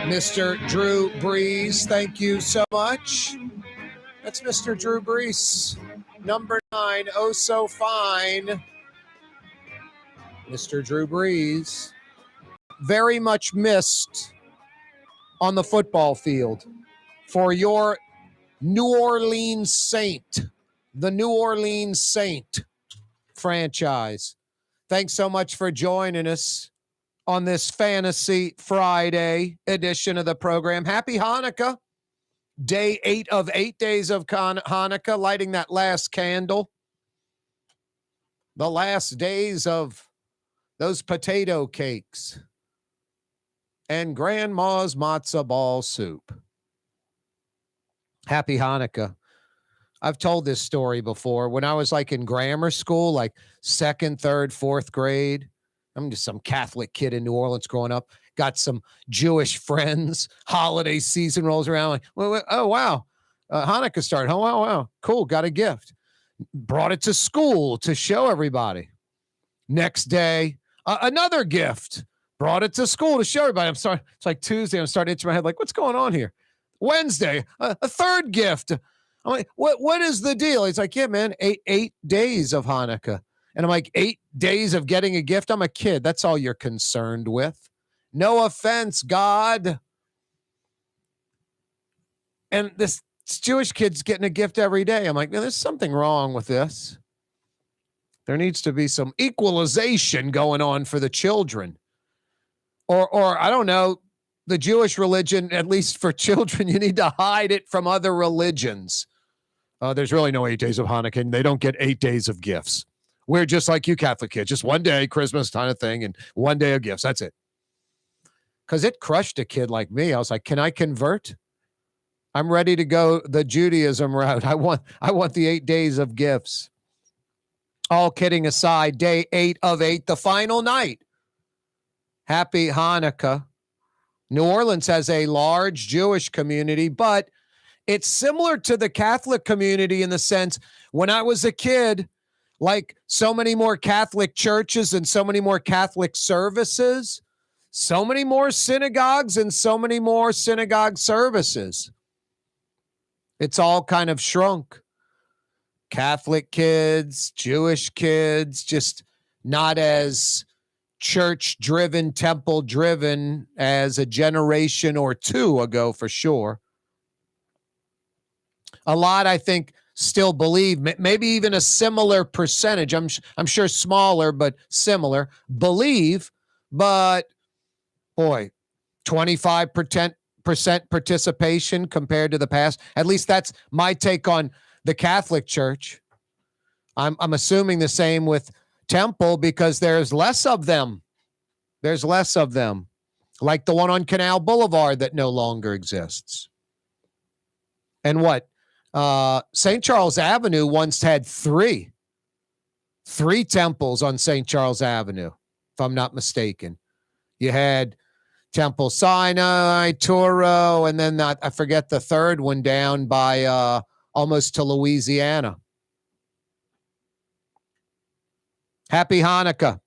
Mr. Drew Brees, thank you so much. That's Mr. Drew Brees, number 9, oh so fine. Mr. Drew Brees, very much missed on the football field for your New Orleans Saint, the New Orleans Saint franchise. Thanks so much for joining us on this Fantasy Friday edition of the program. Happy Hanukkah. Day 8 of 8 days of Hanukkah, lighting that last candle. The last days of those potato cakes and grandma's matzo ball soup. Happy Hanukkah. I've told this story before. When I was like in grammar school, like 2nd, 3rd, 4th grade, I'm just some Catholic kid in New Orleans growing up. Got some Jewish friends. Holiday season rolls around. Like, oh, wow. Hanukkah started. Oh, wow. Cool. Got a gift. Brought it to school to show everybody. Next day, another gift. Brought it to school to show everybody. I'm sorry. It's like Tuesday. I'm starting to itch my head. Like, what's going on here? Wednesday, a third gift. I'm like, what is the deal? He's like, yeah, man, eight days of Hanukkah. And I'm like, 8 days of getting a gift? I'm a kid. That's all you're concerned with. No offense, God. And this Jewish kid's getting a gift every day. I'm like, man, there's something wrong with this. There needs to be some equalization going on for the children. Or I don't know, the Jewish religion, at least for children, you need to hide it from other religions. There's really no 8 days of Hanukkah, and they don't get 8 days of gifts. We're just like you Catholic kids, just one day, Christmas kind of thing, and one day of gifts. That's it. Because it crushed a kid like me. I was like, can I convert? I'm ready to go the Judaism route. I want the 8 days of gifts. All kidding aside, day 8 of 8, the final night. Happy Hanukkah. New Orleans has a large Jewish community, but it's similar to the Catholic community in the sense when I was a kid, like so many more Catholic churches and so many more Catholic services, so many more synagogues and so many more synagogue services. It's all kind of shrunk. Catholic kids, Jewish kids, just not as church-driven, temple-driven as a generation or two ago for sure. A lot, I think, still believe, maybe even a similar percentage, I'm sure smaller, but similar, believe, but boy, 25% participation compared to the past. At least that's my take on the Catholic Church. I'm assuming the same with Temple because there's less of them. There's less of them, like the one on Canal Boulevard that no longer exists. And what? St. Charles Avenue once had three temples on St. Charles Avenue, if I'm not mistaken. You had Temple Sinai, Turo, and then I forget the third one down by almost to Louisiana. Happy Hanukkah.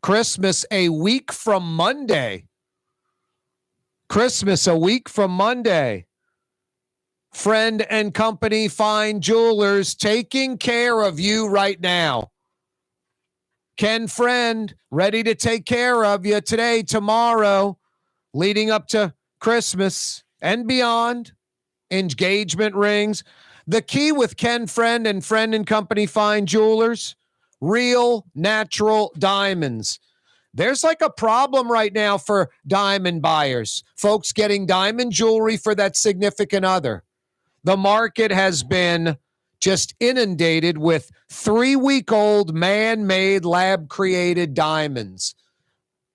Christmas a week from Monday. Christmas a week from Monday. Friend and Company Fine Jewelers taking care of you right now. Ken Friend, ready to take care of you today, tomorrow, leading up to Christmas and beyond. Engagement rings. The key with Ken Friend and Company Fine Jewelers, real natural diamonds. There's like a problem right now for diamond buyers. Folks getting diamond jewelry for that significant other. The market has been just inundated with 3-week-old man-made, lab-created diamonds.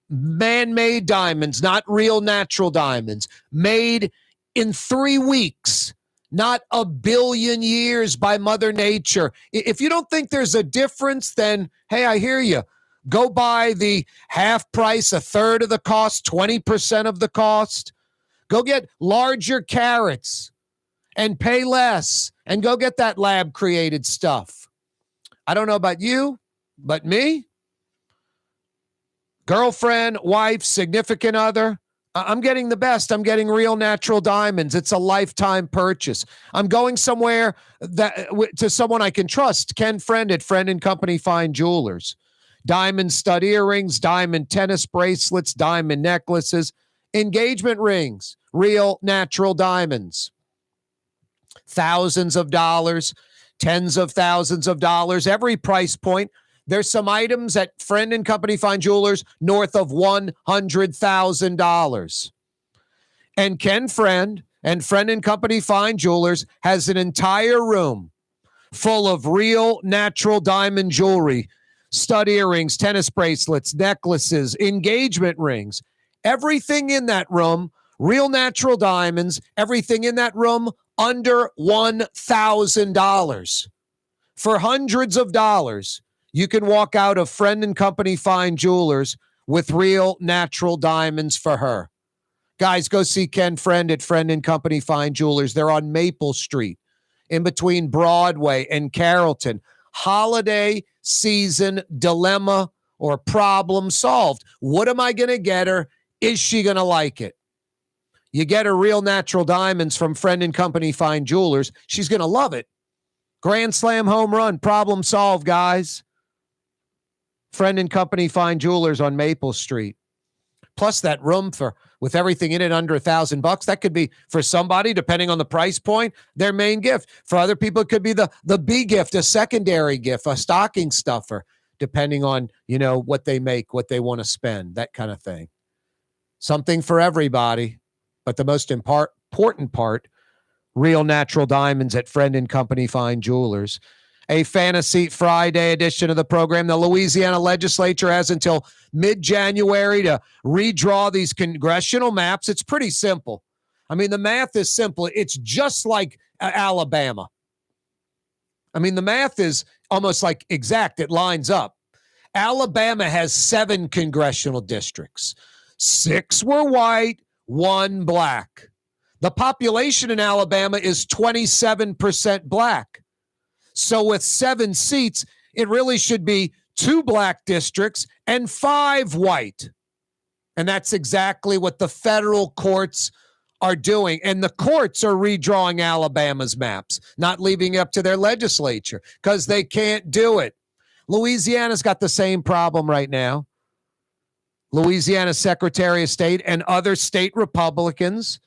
Man-made diamonds, not real natural diamonds. Made in 3 weeks, not a billion years by Mother Nature. If you don't think there's a difference, then, hey, I hear you. Go buy the half price, a third of the cost, 20% of the cost. Go get larger carats and pay less and go get that lab-created stuff. I don't know about you, but me, Girlfriend, wife, significant other. I'm getting the best. I'm getting real natural diamonds. It's a lifetime purchase. I'm going somewhere to someone I can trust. Ken Friend at Friend and Company Fine Jewelers. Diamond stud earrings, diamond tennis bracelets, diamond necklaces, engagement rings, real natural diamonds. Thousands of dollars, tens of thousands of dollars, every price point. There's some items at Friend and Company Fine Jewelers north of $100,000. And Ken Friend and Friend and Company Fine Jewelers has an entire room full of real natural diamond jewelry, stud earrings, tennis bracelets, necklaces, engagement rings. Everything in that room, real natural diamonds, everything in that room under $1,000. For hundreds of dollars, you can walk out of Friend and Company Fine Jewelers with real natural diamonds for her. Guys, go see Ken Friend at Friend and Company Fine Jewelers. They're on Maple Street in between Broadway and Carrollton. Holiday season dilemma or problem solved. What am I going to get her? Is she going to like it? You get her real natural diamonds from Friend and Company Fine Jewelers. She's going to love it. Grand slam home run. Problem solved, guys. Friend and Company Fine Jewelers on Maple Street. Plus that room with everything in it under $1,000. That could be for somebody, depending on the price point, their main gift. For other people, it could be the B gift, a secondary gift, a stocking stuffer, depending on, what they make, what they want to spend, that kind of thing. Something for everybody. But the most important part, real natural diamonds at Friend and Company Fine Jewelers. A Fantasy Friday edition of the program. The Louisiana legislature has until mid-January to redraw these congressional maps. It's pretty simple. I mean, the math is simple. It's just like Alabama. I mean, the math is almost like exact. It lines up. Alabama has 7 congressional districts. 6 were white, 1 black. The population in Alabama is 27% black. So with 7 seats, it really should be 2 black districts and 5 white. And that's exactly what the federal courts are doing. And the courts are redrawing Alabama's maps, not leaving it up to their legislature because they can't do it. Louisiana's got the same problem right now. Louisiana Secretary of State and other state Republicans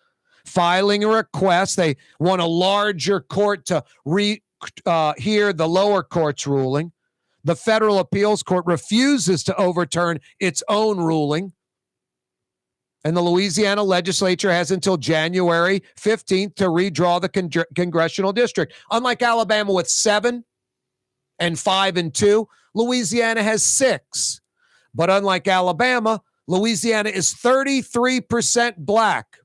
filing a request. They want a larger court to hear the lower court's ruling. The federal appeals court refuses to overturn its own ruling. And the Louisiana legislature has until January 15th to redraw the congressional district. Unlike Alabama with 7 and 5 and 2, Louisiana has 6. But unlike Alabama, Louisiana is 33% black.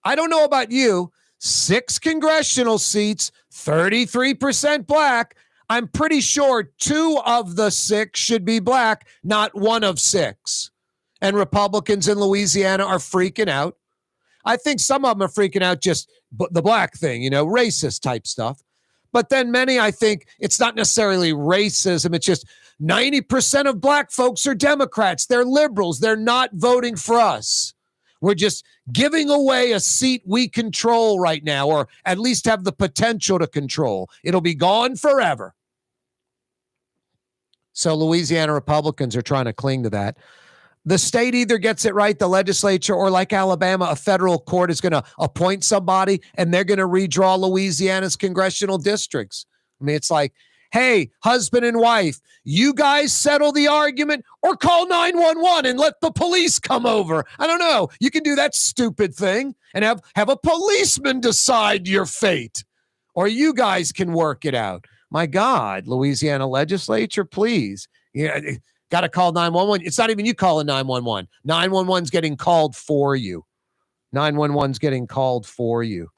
I don't know about you. 6 congressional seats, 33% black. I'm pretty sure 2 of the 6 should be black, not 1 of 6. And Republicans in Louisiana are freaking out. I think some of them are freaking out just the black thing, racist type stuff. But then many, I think it's not necessarily racism. It's just 90% of black folks are Democrats. They're liberals. They're not voting for us. We're just giving away a seat we control right now, or at least have the potential to control. It'll be gone forever. So Louisiana Republicans are trying to cling to that. The state either gets it right, the legislature, or like Alabama, a federal court is going to appoint somebody and they're going to redraw Louisiana's congressional districts. I mean, it's like, hey, husband and wife, you guys settle the argument or call 911 and let the police come over. I don't know. You can do that stupid thing and have a policeman decide your fate, or you guys can work it out. My God, Louisiana legislature, please. Yeah. Got to call 911. It's not even you calling 911. 911's getting called for you. 911's getting called for you.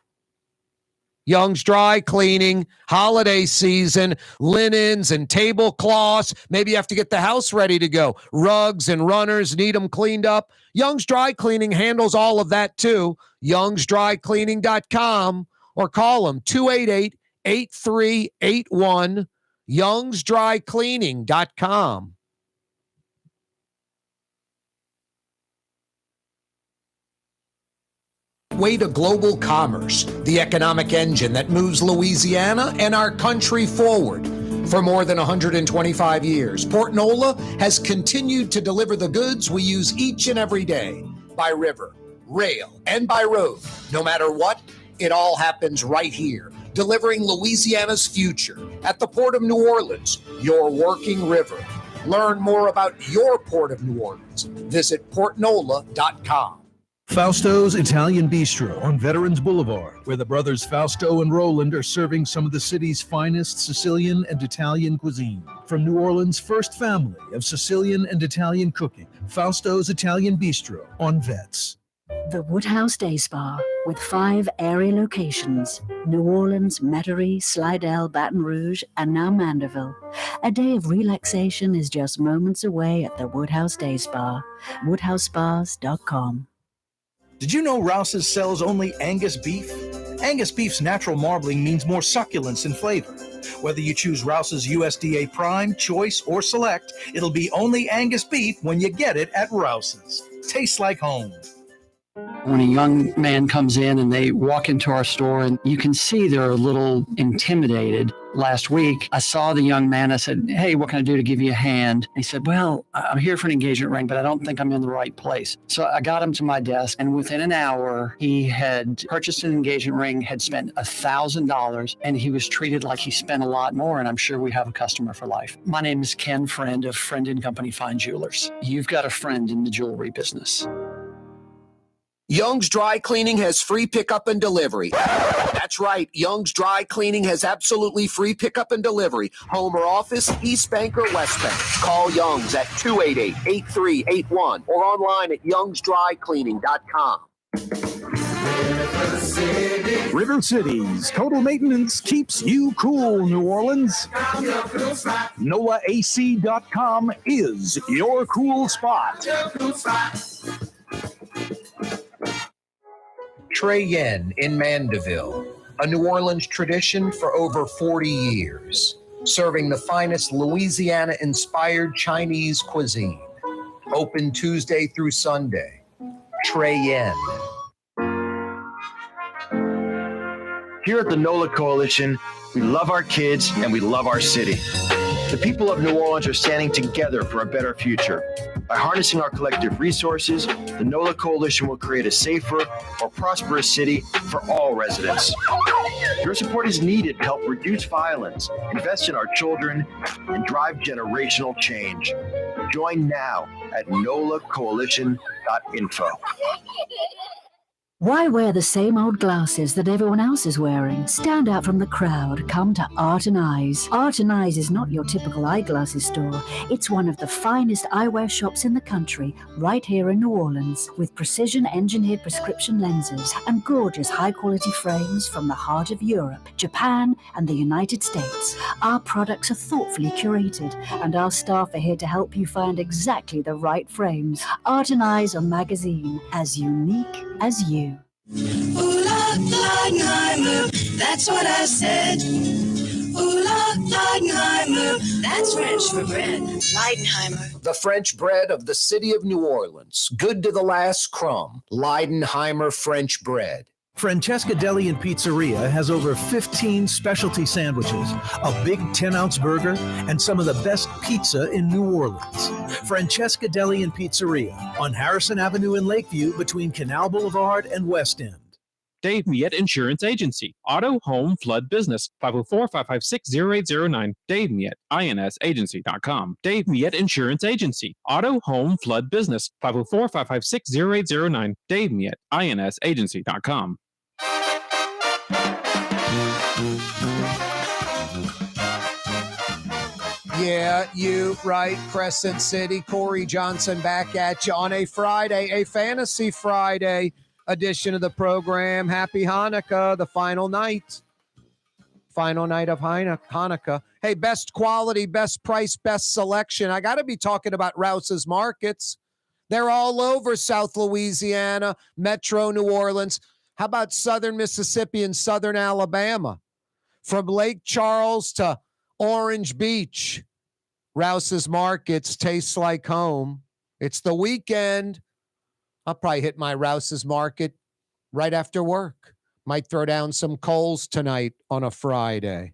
Young's Dry Cleaning, holiday season, linens and tablecloths. Maybe you have to get the house ready to go. Rugs and runners, need them cleaned up. Young's Dry Cleaning handles all of that too. youngsdrycleaning.com or call them 288-8381. youngsdrycleaning.com. Way to global commerce, the economic engine that moves Louisiana and our country forward. For more than 125 years, Port Nola has continued to deliver the goods we use each and every day by river, rail, and by road. No matter what, it all happens right here, delivering Louisiana's future at the Port of New Orleans, your working river. Learn more about your Port of New Orleans. Visit portnola.com. Fausto's Italian Bistro on Veterans Boulevard, where the brothers Fausto and Roland are serving some of the city's finest Sicilian and Italian cuisine. From New Orleans' first family of Sicilian and Italian cooking, Fausto's Italian Bistro on Vets. The Woodhouse Day Spa, with 5 area locations: New Orleans, Metairie, Slidell, Baton Rouge, and now Mandeville. A day of relaxation is just moments away at the Woodhouse Day Spa. WoodhouseSpas.com. Did you know Rouse's sells only Angus beef? Angus beef's natural marbling means more succulence and flavor. Whether you choose Rouse's USDA Prime, Choice, or Select, it'll be only Angus beef when you get it at Rouse's. Tastes like home. When a young man comes in and they walk into our store and you can see they're a little intimidated. Last week, I saw the young man. I said, "Hey, what can I do to give you a hand?" He said, "Well, I'm here for an engagement ring, but I don't think I'm in the right place." So I got him to my desk, and within an hour, he had purchased an engagement ring, had spent $1,000, and he was treated like he spent a lot more, and I'm sure we have a customer for life. My name is Ken Friend of Friend & Company Fine Jewelers. You've got a friend in the jewelry business. Young's Dry Cleaning has free pickup and delivery. That's right. Young's Dry Cleaning has absolutely free pickup and delivery. Home or office, East Bank or West Bank. Call Young's at 288-8381 or online at youngsdrycleaning.com. River City's Total Maintenance keeps you cool, New Orleans. NOLAAC.com is your cool spot. Trey Yen in Mandeville, a New Orleans tradition for over 40 years, serving the finest Louisiana-inspired Chinese cuisine. Open Tuesday through Sunday. Trey Yen. Here at the NOLA Coalition, we love our kids and we love our city. The people of New Orleans are standing together for a better future. By harnessing our collective resources, the NOLA Coalition will create a safer, more prosperous city for all residents. Your support is needed to help reduce violence, invest in our children, and drive generational change. Join now at nolacoalition.info. Why wear the same old glasses that everyone else is wearing? Stand out from the crowd. Come to Art and Eyes. Art and Eyes is not your typical eyeglasses store. It's one of the finest eyewear shops in the country, right here in New Orleans, with precision-engineered prescription lenses and gorgeous high-quality frames from the heart of Europe, Japan, and the United States. Our products are thoughtfully curated, and our staff are here to help you find exactly the right frames. Art and Eyes are magazine, as unique as you. Ooh la Leidenheimer, that's what I said. Ooh la Leidenheimer, that's French for bread. Leidenheimer. The French bread of the city of New Orleans. Good to the last crumb. Leidenheimer French bread. Francesca Deli and Pizzeria has over 15 specialty sandwiches, a big 10-ounce burger, and some of the best pizza in New Orleans. Francesca Deli and Pizzeria on Harrison Avenue in Lakeview between Canal Boulevard and West End. Dave Miette Insurance Agency. Auto, home, flood, business. 504-556-0809. Dave Miette, INSagency.com. Dave Miette Insurance Agency. Auto, home, flood, business. 504-556-0809. Dave Miette, INSagency.com. Yeah, you right. Crescent City. Corey Johnson back at you on a Friday, a Fantasy Friday edition of the program. Happy Hanukkah, the final night of Hanukkah. Hey, best quality, best price, best selection. I got to be talking about Rouse's Markets. They're all over South Louisiana, Metro New Orleans. How about Southern Mississippi and Southern Alabama? From Lake Charles to Orange Beach, Rouse's Markets tastes like home. It's the weekend. I'll probably hit my Rouse's Market right after work. Might throw down some coals tonight on a Friday.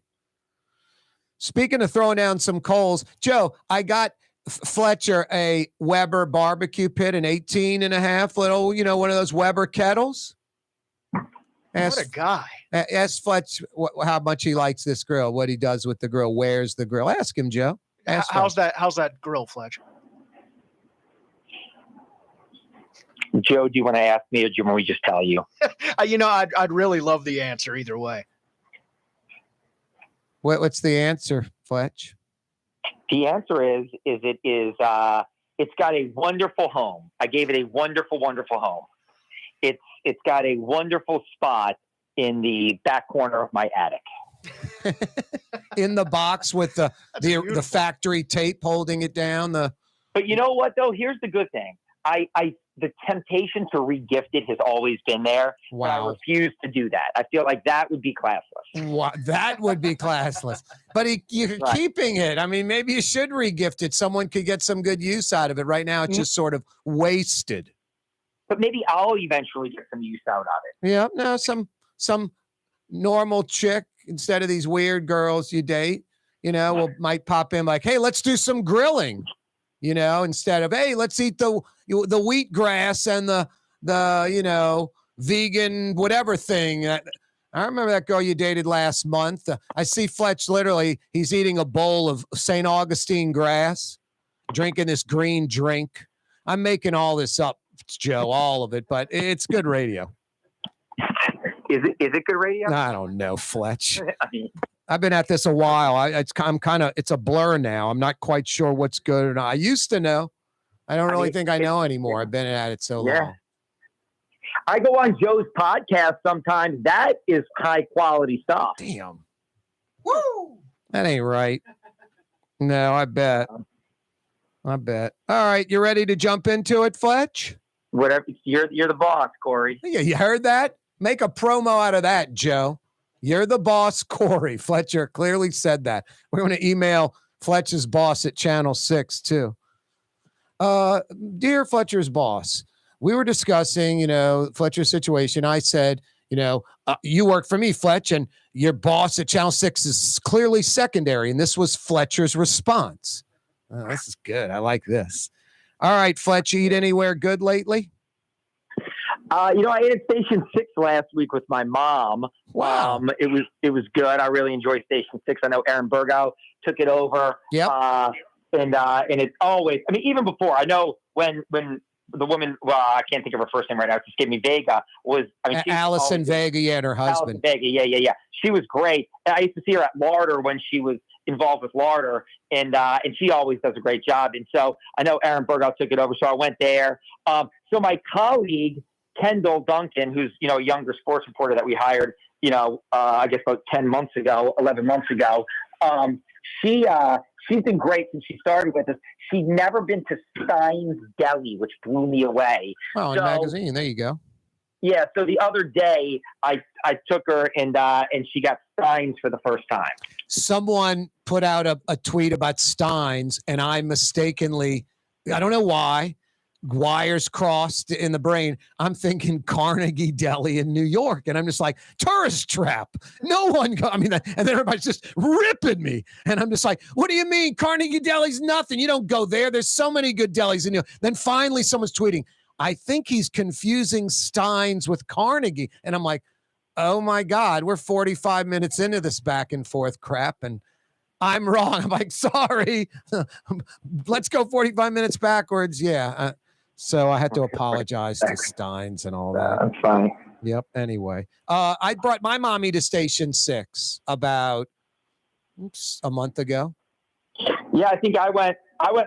Speaking of throwing down some coals, Joe, I got Fletcher a Weber barbecue pit, an 18 and a half little, one of those Weber kettles. What a guy. Ask Fletch how much he likes this grill, what he does with the grill, where's the grill. Ask him, Joe. How's that grill, Fletch? Joe, do you want to ask me or do you want me to just tell you? I'd really love the answer either way. What's the answer, Fletch? The answer is it's got a wonderful home. I gave it a wonderful, wonderful home. It's got a wonderful spot in the back corner of my attic. In the box with the factory tape holding it down. But you know what though? Here's the good thing. The temptation to regift it has always been there. Wow. I refuse to do that. I feel like that would be classless. Wow, that would be classless. But you're Right. keeping it. I mean, maybe you should regift it. Someone could get some good use out of it. Right now, it's just sort of wasted. But maybe I'll eventually get some use out of it. Yeah, no, some normal chick instead of these weird girls you date, might pop in like, hey, let's do some grilling. Instead of, hey, let's eat the wheatgrass and the vegan whatever thing. I remember that girl you dated last month. I see Fletch literally, he's eating a bowl of St. Augustine grass, drinking this green drink. I'm making all this up, Joe, all of it, but it's good radio. Is it good radio? I don't know, Fletch. I've been at this a while. It's a blur now. I'm not quite sure what's good or not. I used to know. I don't really think I know anymore. I've been at it so long. I go on Joe's podcast sometimes. That is high quality stuff. Damn. Woo! That ain't right. No, I bet. All right, you ready to jump into it, Fletch? Whatever. You're the boss, Corey. Yeah, you heard that? Make a promo out of that, Joe. You're the boss, Corey. Fletcher clearly said that. We're going to email Fletcher's boss at Channel 6, too. Dear Fletcher's boss, we were discussing, Fletcher's situation. I said, you work for me, Fletch, and your boss at Channel 6 is clearly secondary. And this was Fletcher's response. Oh, this is good. I like this. All right, Fletch, you eat anywhere good lately? I ate at Station 6 last week with my mom. Wow. It was good. I really enjoyed Station 6. I know Aaron Burgow took it over. Yep. And it's always, even before, I know when the woman, I can't think of her first name right now, it just gave me Vega, Allison Vega, and her husband. Allison Vega, yeah. She was great. And I used to see her at Larder when she was involved with Larder, and she always does a great job. And so I know Aaron Burgow took it over, so I went there. So my colleague, Kendall Duncan, who's, a younger sports reporter that we hired, I guess about 11 months ago. She's been great since she started with us. She'd never been to Stein's Deli, which blew me away. Oh, in the magazine. There you go. Yeah. So the other day I took her and she got Stein's for the first time. Someone put out a tweet about Stein's, and I mistakenly, I don't know why, wires crossed in the brain. I'm thinking Carnegie Deli in New York. And I'm just like, tourist trap. No one, and then everybody's just ripping me. And I'm just like, what do you mean? Carnegie Deli's nothing. You don't go there. There's so many good delis in New York. Then finally someone's tweeting, I think he's confusing Stein's with Carnegie. And I'm like, oh my God, we're 45 minutes into this back and forth crap. And I'm wrong. I'm like, sorry. Let's go 45 minutes backwards. Yeah. So I had to apologize to Stein's and all that. That's fine. Yep. Anyway, I brought my mommy to Station 6 about a month ago. Yeah, I think I went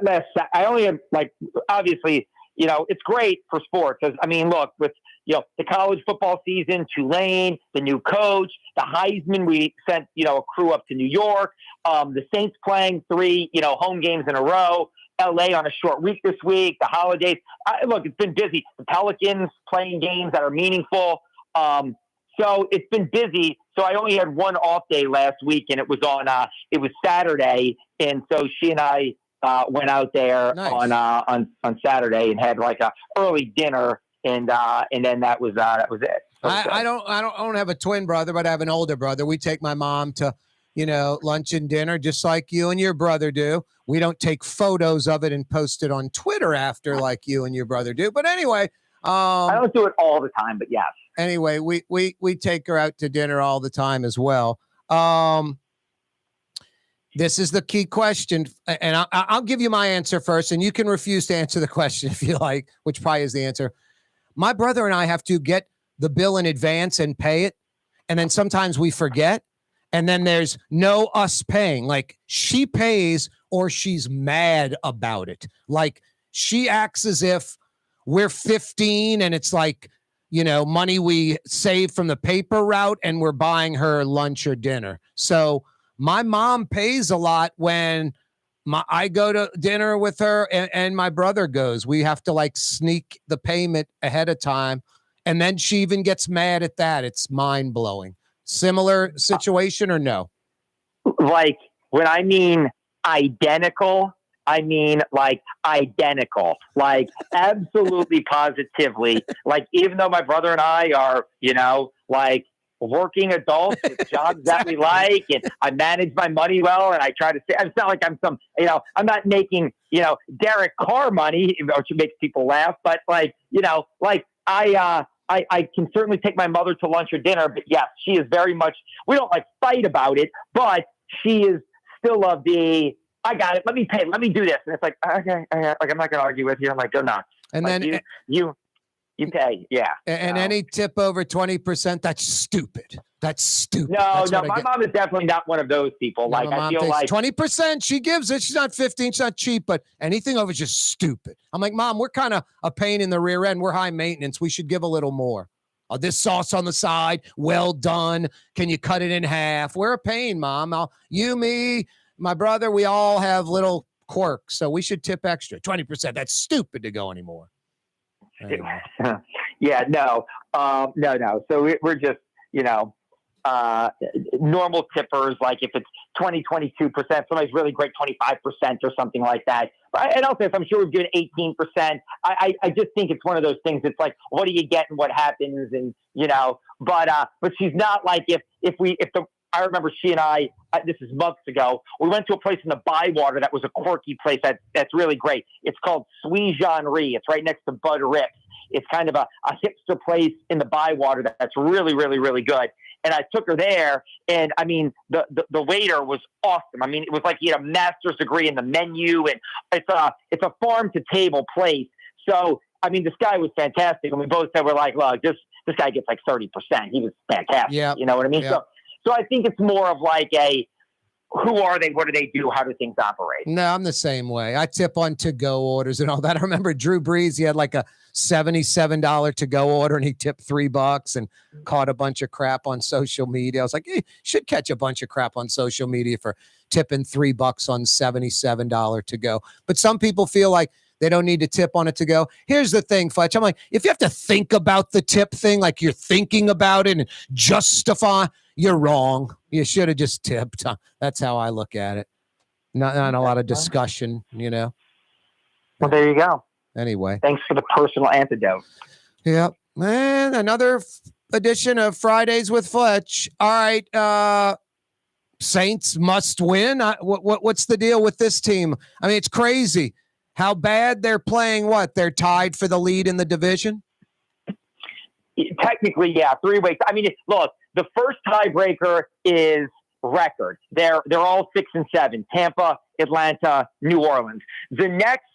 last. I only had obviously, it's great for sports. Look, with the college football season, Tulane, the new coach, the Heisman, we sent a crew up to New York. The Saints playing 3 home games in a row. LA on a short week this week, the holidays. Look, it's been busy. The Pelicans playing games that are meaningful. So it's been busy. So I only had one off day last week, and it was Saturday. And so she and I went out there on Saturday and had like a early dinner, and then that was it. I don't have a twin brother, but I have an older brother. We take my mom to, lunch and dinner, just like you and your brother do. We don't take photos of it and post it on Twitter after like you and your brother do. But anyway, I don't do it all the time, but yes. Anyway, we take her out to dinner all the time as well. This is the key question, and I'll give you my answer first, and you can refuse to answer the question if you like, which probably is the answer. My brother and I have to get the bill in advance and pay it, and then sometimes we forget, and then there's no us paying. Like, she pays or she's mad about it. Like, she acts as if we're 15 and it's like, money we saved from the paper route and we're buying her lunch or dinner. So my mom pays a lot when I go to dinner with her and my brother goes. We have to like sneak the payment ahead of time. And then she even gets mad at that. It's mind blowing. Similar situation or no? Like, when I mean identical, I mean like identical, like absolutely positively. Like, even though my brother and I are, like working adults with jobs that we like, and I manage my money well, and I try to say, it's not like I'm some, I'm not making, Derek Carr money, which makes people laugh, but like, I can certainly take my mother to lunch or dinner, but yes, she is very much, we don't like fight about it, but she is still of the, I got it, let me pay, let me do this. And it's like, okay, like, I'm not going to argue with you. I'm like, go nuts. And like, then you pay. Yeah. And any tip over 20%, that's stupid. That's stupid. No, my mom is definitely not one of those people. No, like, I feel like 20%, she gives it. She's not 15. She's not cheap, but anything over is just stupid. I'm like, Mom, we're kind of a pain in the rear end. We're high maintenance. We should give a little more. This sauce on the side, well done. Can you cut it in half? We're a pain, Mom. You, me, my brother, we all have little quirks, so we should tip extra. 20%. That's stupid to go anymore. Anyway. Yeah, no. So we're just, normal tippers. Like, if it's 20, 22%, somebody's really great, 25% or something like that. And also, if I'm sure we've given 18%, I just think it's one of those things. It's like, what do you get and what happens? And, but she's not like, I remember she and I, this is months ago, we went to a place in the Bywater that was a quirky place that's really great. It's called Sui Jean-Rie. It's right next to Bud Rick's. It's kind of a hipster place in the Bywater that's really, really, really good. And I took her there, and I mean, the waiter was awesome. I mean, it was like he had a master's degree in the menu, and it's a farm to table place. So, I mean, this guy was fantastic, and we both said, we're like, look, this guy gets like 30%. He was fantastic. Yeah. You know what I mean? Yeah. So I think it's more of like who are they? What do they do? How do things operate? No, I'm the same way. I tip on to-go orders and all that. I remember Drew Brees, he had like a $77 to-go order, and he tipped $3 and caught a bunch of crap on social media. I was like, you should catch a bunch of crap on social media for tipping $3 on $77 to-go. But some people feel like they don't need to tip on it to go. Here's the thing, Fletch. I'm like, if you have to think about the tip thing, like you're thinking about it and justify, you're wrong. You should have just tipped. That's how I look at it. Not a lot of discussion, Well, there you go. Anyway. Thanks for the personal antidote. Yep. And another edition of Fridays with Fletch. All right. Saints must win. What's the deal with this team? I mean, it's crazy how bad they're playing. What? They're tied for the lead in the division? Technically, yeah. 3 weeks. I mean, look, the first tiebreaker is record. They're all 6 and 7. Tampa, Atlanta, New Orleans. The next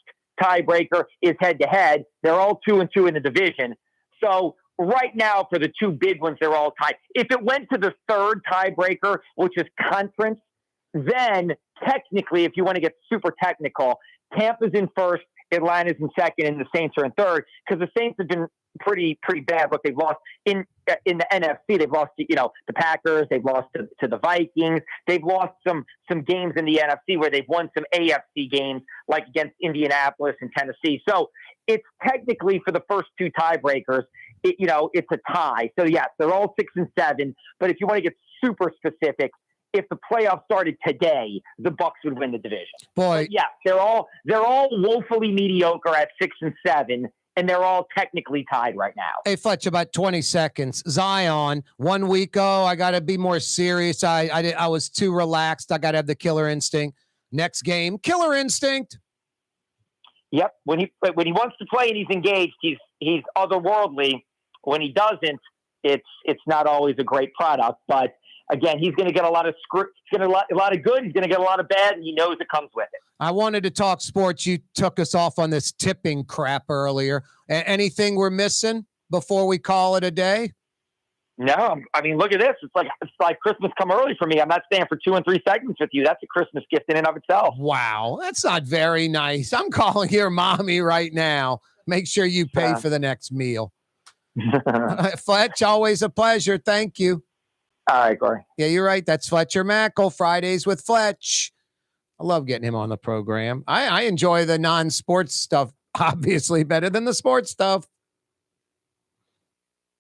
tiebreaker is head to head. They're all 2 and 2 in the division. So right now, for the 2 big ones, they're all tied. If it went to the third tiebreaker, which is conference, then technically, if you want to get super technical, Tampa's in first, Atlanta's in second, and the Saints are in third, because the Saints have been pretty bad. But they've lost in the NFC. They've lost to, the Packers. They've lost to the Vikings. They've lost some games in the NFC where they've won some AFC games, like against Indianapolis and Tennessee. So it's technically, for the first 2 tiebreakers, it's a tie. So yes, they're all 6 and 7. But if you want to get super specific, if the playoffs started today, the Bucks would win the division. Boy, yeah, they're all woefully mediocre at 6 and 7. and they're all technically tied right now. Hey, Fletch, about 20 seconds. Zion, 1 week ago, I got to be more serious. I was too relaxed. I got to have the killer instinct. Next game, killer instinct. Yep. When he wants to play and he's engaged, he's otherworldly. When he doesn't, it's not always a great product. But again, he's going to get a lot of a lot of good. He's going to get a lot of bad, and he knows it comes with it. I wanted to talk sports. You took us off on this tipping crap earlier. Anything we're missing before we call it a day? No, I mean, look at this. It's like Christmas come early for me. I'm not staying for 2 and 3 segments with you. That's a Christmas gift in and of itself. Wow, that's not very nice. I'm calling your mommy right now. Make sure you pay for the next meal. Fletch, always a pleasure. Thank you. All right, Corey. Yeah, you're right. That's Fletcher Mackel, Fridays with Fletch. I love getting him on the program. I enjoy the non-sports stuff, obviously, better than the sports stuff.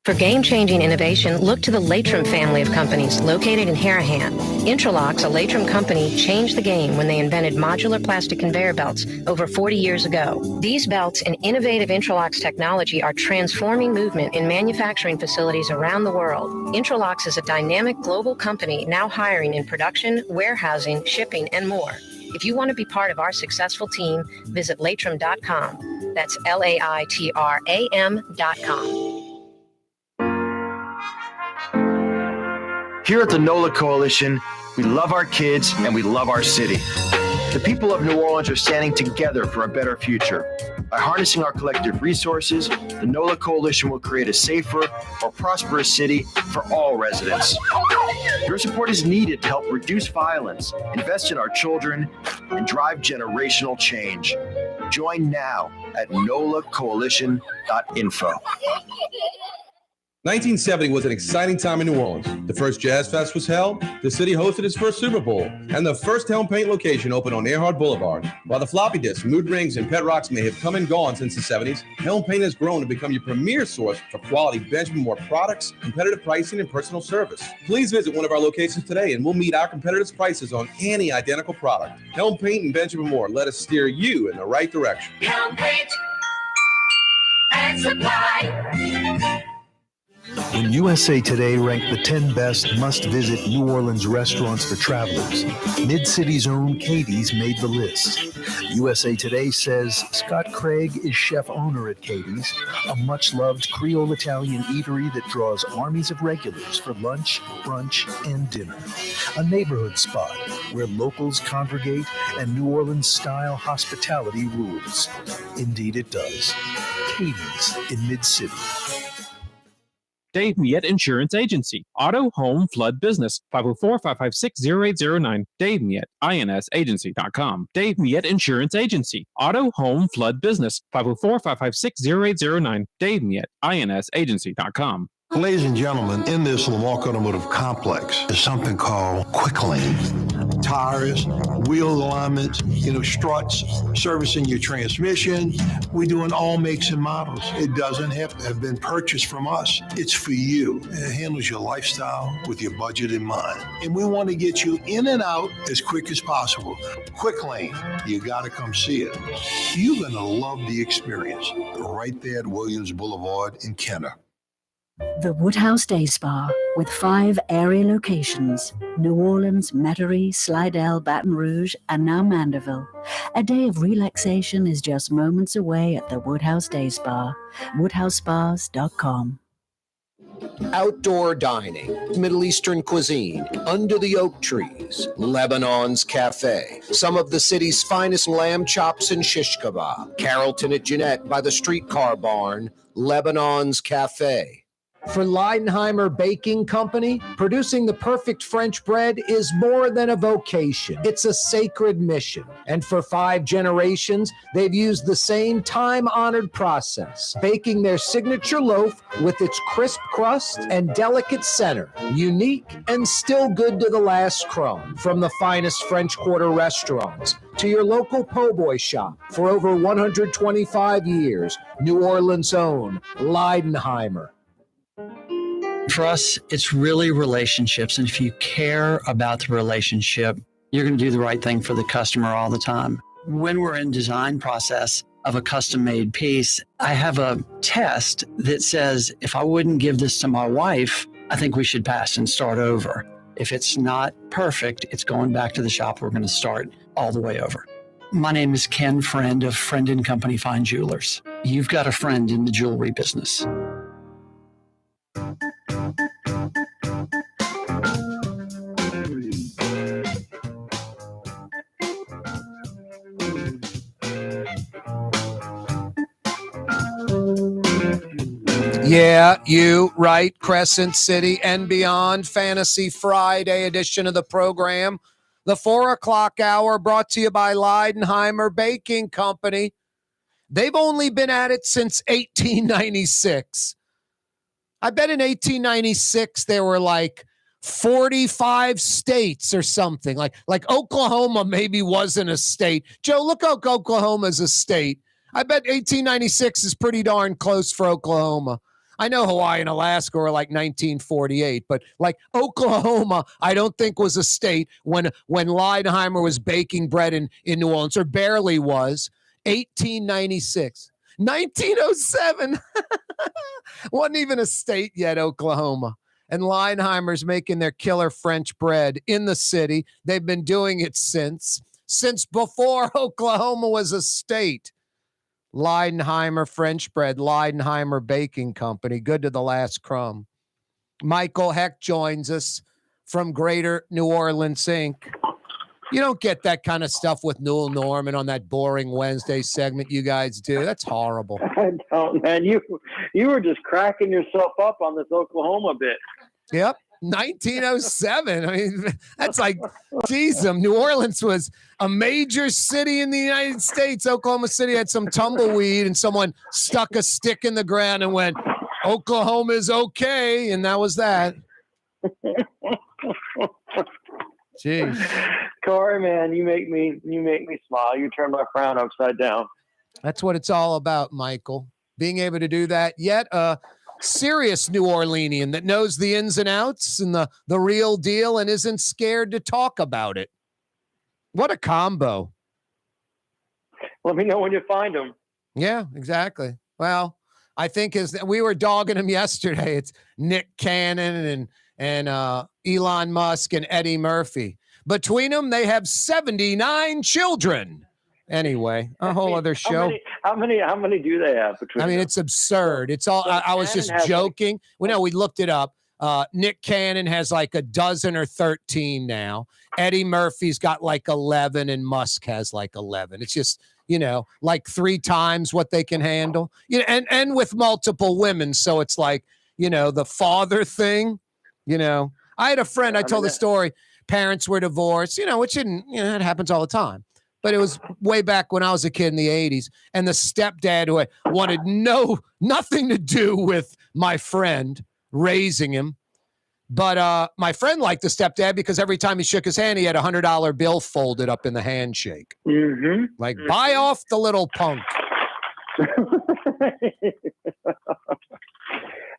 For game-changing innovation, look to the Latrim family of companies located in Harahan. Intralocks, a Latrim company, changed the game when they invented modular plastic conveyor belts over 40 years ago. These belts and innovative Intralocks technology are transforming movement in manufacturing facilities around the world. Intralocks is a dynamic global company now hiring in production, warehousing, shipping, and more. If you want to be part of our successful team, visit Latrim.com. That's LAITRAM.com. Here at the NOLA Coalition, we love our kids and we love our city. The people of New Orleans are standing together for a better future. By harnessing our collective resources, the NOLA Coalition will create a safer, more prosperous city for all residents. Your support is needed to help reduce violence, invest in our children, and drive generational change. Join now at nolacoalition.info. 1970 was an exciting time in New Orleans. The first Jazz Fest was held, the city hosted its first Super Bowl, and the first Helm Paint location opened on Earhart Boulevard. While the floppy disks, mood rings, and pet rocks may have come and gone since the 70s, Helm Paint has grown to become your premier source for quality Benjamin Moore products, competitive pricing, and personal service. Please visit one of our locations today and we'll meet our competitors' prices on any identical product. Helm Paint and Benjamin Moore, let us steer you in the right direction. Helm Paint and Supply. When USA Today ranked the 10 best must-visit New Orleans restaurants for travelers, Mid-City's own Katie's made the list. USA Today says Scott Craig is chef-owner at Katie's, a much-loved Creole Italian eatery that draws armies of regulars for lunch, brunch, and dinner. A neighborhood spot where locals congregate and New Orleans-style hospitality rules. Indeed it does. Katie's in Mid-City. Dave Miette Insurance Agency. Auto, home, flood, business. 504-556-0809. Dave Miette, INSagency.com. Dave Miette Insurance Agency. Auto, home, flood, business. 504-556-0809. Dave Miette, INSagency.com. Ladies and gentlemen, in this Lamarck Automotive Complex is something called Quick Lane. Tires, wheel alignments, struts, servicing your transmission. We do in all makes and models. It doesn't have to have been purchased from us. It's for you. It handles your lifestyle with your budget in mind. And we want to get you in and out as quick as possible. Quick Lane, you got to come see it. You're going to love the experience right there at Williams Boulevard in Kenner. The Woodhouse Day Spa, with 5 area locations, New Orleans, Metairie, Slidell, Baton Rouge, and now Mandeville. A day of relaxation is just moments away at the Woodhouse Day Spa, woodhousespas.com. Outdoor dining, Middle Eastern cuisine, under the oak trees, Lebanon's Cafe, some of the city's finest lamb chops and shish kebab, Carrollton at Jeanette by the streetcar barn, Lebanon's Cafe. For Leidenheimer Baking Company, producing the perfect French bread is more than a vocation. It's a sacred mission. And for 5 generations, they've used the same time-honored process, baking their signature loaf with its crisp crust and delicate center, unique and still good to the last crumb. From the finest French Quarter restaurants to your local po' boy shop, for over 125 years, New Orleans' own Leidenheimer. For us, it's really relationships. And if you care about the relationship, you're going to do the right thing for the customer all the time. When we're in design process, of a custom made piece. I have a test that says if I wouldn't give this to my wife, I think we should pass and start over. If it's not perfect, it's going back to the shop. We're going to start all the way over. My name is Ken Friend of Friend & Company Fine Jewelers. You've got a friend in the jewelry business. Yeah, you right. Crescent City and Beyond Fantasy Friday edition of the program. The 4 o'clock hour brought to you by Leidenheimer Baking Company. They've only been at it since 1896. I bet in 1896 there were like 45 states or something. Like Oklahoma maybe wasn't a state. Joe, look up Oklahoma's a state. I bet 1896 is pretty darn close for Oklahoma. I know Hawaii and Alaska were like 1948, but like Oklahoma, I don't think was a state when Leidenheimer was baking bread in New Orleans, or barely was. 1896. 1907. Wasn't even a state yet, Oklahoma. And Leidenheimer's making their killer French bread in the city. They've been doing it since before Oklahoma was a state. Leidenheimer French bread, Leidenheimer Baking Company, good to the last crumb. Michael Hecht joins us from Greater New Orleans Inc. You don't get that kind of stuff with Newell Norman on that boring Wednesday segment you guys do. That's horrible. I don't, man. You were just cracking yourself up on this Oklahoma bit. Yep. 1907. I mean, that's like, geez, New Orleans was a major city in the United States. Oklahoma City had some tumbleweed and someone stuck a stick in the ground and went, Oklahoma is okay. And that was that. Jeez. Kaare, man, you make me smile. You turn my frown upside down. That's what it's all about, Michael. Being able to do that. Yet a serious New Orleanian that knows the ins and outs and the real deal and isn't scared to talk about it. What a combo. Let me know when you find him. Yeah, exactly. Well, I think we were dogging him yesterday. It's Nick Cannon and Elon Musk and Eddie Murphy. Between them, they have 79 children. Anyway, a whole other show. How many do they have between them? It's absurd. It's all. I was just joking. We looked it up. Nick Cannon has like a dozen or 13 now. Eddie Murphy's got like 11, and Musk has like 11. It's just, like 3 times what they can handle. And with multiple women, so it's like, the father thing. I had a friend. I told the story. Parents were divorced. Which didn't. It happens all the time. But it was way back when I was a kid in the 80s. And the stepdad who wanted nothing to do with my friend raising him. But my friend liked the stepdad because every time he shook his hand, he had a $100 bill folded up in the handshake. Mm-hmm. Like, buy off the little punk.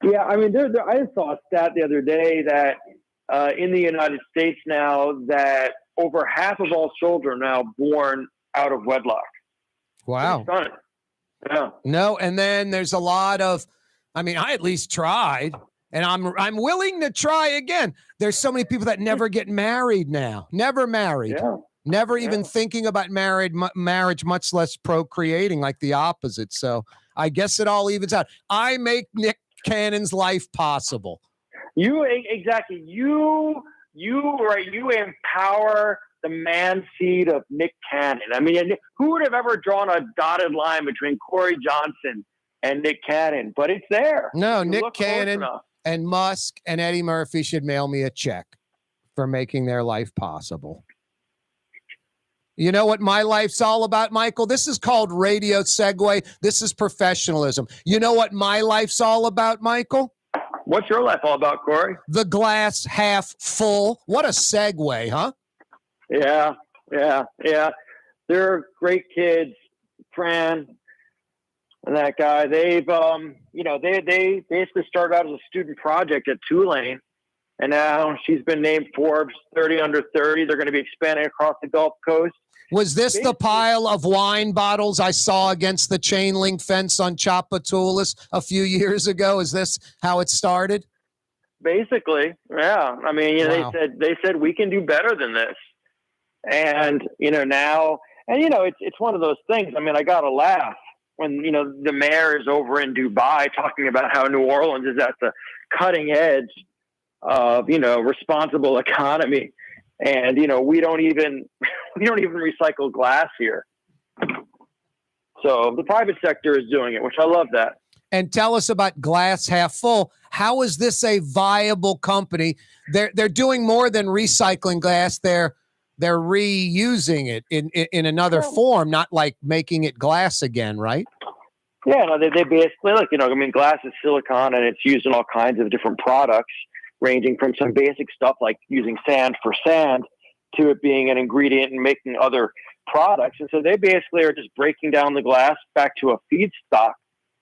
Yeah, I mean, I saw a stat the other day that in the United States now that over half of all children now born out of wedlock. Wow. Yeah. No, and then there's a lot of, I at least tried, and I'm willing to try again. There's so many people that never get married now. Never married. Yeah. Never even thinking about marriage, much less procreating, like the opposite. So I guess it all evens out. I make Nick Cannon's life possible. Exactly. You empower the man seed of Nick Cannon. I mean, who would have ever drawn a dotted line between Corey Johnson and Nick Cannon? But it's there. No, Nick Cannon and Musk and Eddie Murphy should mail me a check for making their life possible. You know what my life's all about, Michael? This is called Radio Segue. This is professionalism. You know what my life's all about, Michael? What's your life all about, Corey? The glass half full. What a segue, huh? Yeah. They're great kids, Fran and that guy. They've, they basically started out as a student project at Tulane, and now she's been named Forbes 30 under 30. They're going to be expanding across the Gulf Coast. Was this the pile of wine bottles I saw against the chain link fence on Tchoupitoulas a few years ago? Is this how it started? Basically, yeah. I mean, Wow. they said we can do better than this, and now, and it's one of those things. I mean, I gotta laugh when the mayor is over in Dubai talking about how New Orleans is at the cutting edge of responsible economy, and we don't even recycle glass here. So the private sector is doing it, which I love that. And tell us about Glass Half Full. How is this a viable company? They're doing more than recycling glass. They're reusing it in another form, not like making it glass again, right? Yeah, no, they basically glass is silicon and it's used in all kinds of different products, ranging from some basic stuff like using sand for sand to it being an ingredient in making other products. And so they basically are just breaking down the glass back to a feedstock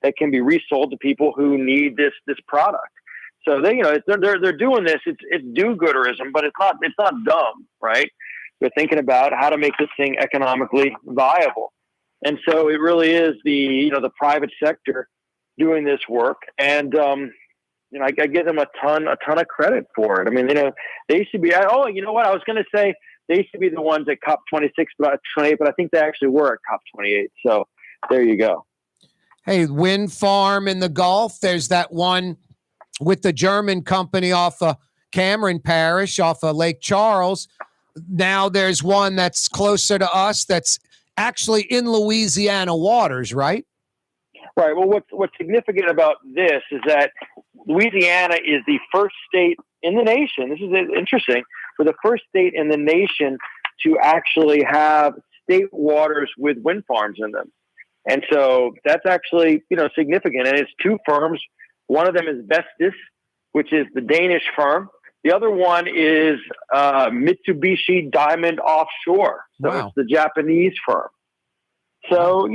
that can be resold to people who need this product. So they're doing this. It's do-gooderism, but it's not dumb, right? They're thinking about how to make this thing economically viable. And so it really is the private sector doing this work. And, I give them a ton of credit for it. I mean, they used to be, you know what? I was going to say they used to be the ones at COP 26, 28, but I think they actually were at COP 28. So there you go. Hey, wind farm in the Gulf. There's that one with the German company off of Cameron Parish, off of Lake Charles. Now there's one that's closer to us that's actually in Louisiana waters, right? Right. Well, what's significant about this is that Louisiana is the first state in the nation. This is interesting. For the first state in the nation to actually have state waters with wind farms in them. And so that's actually, significant. And it's two firms. One of them is Vestas, which is the Danish firm. The other one is Mitsubishi Diamond Offshore. So It's the Japanese firm. So,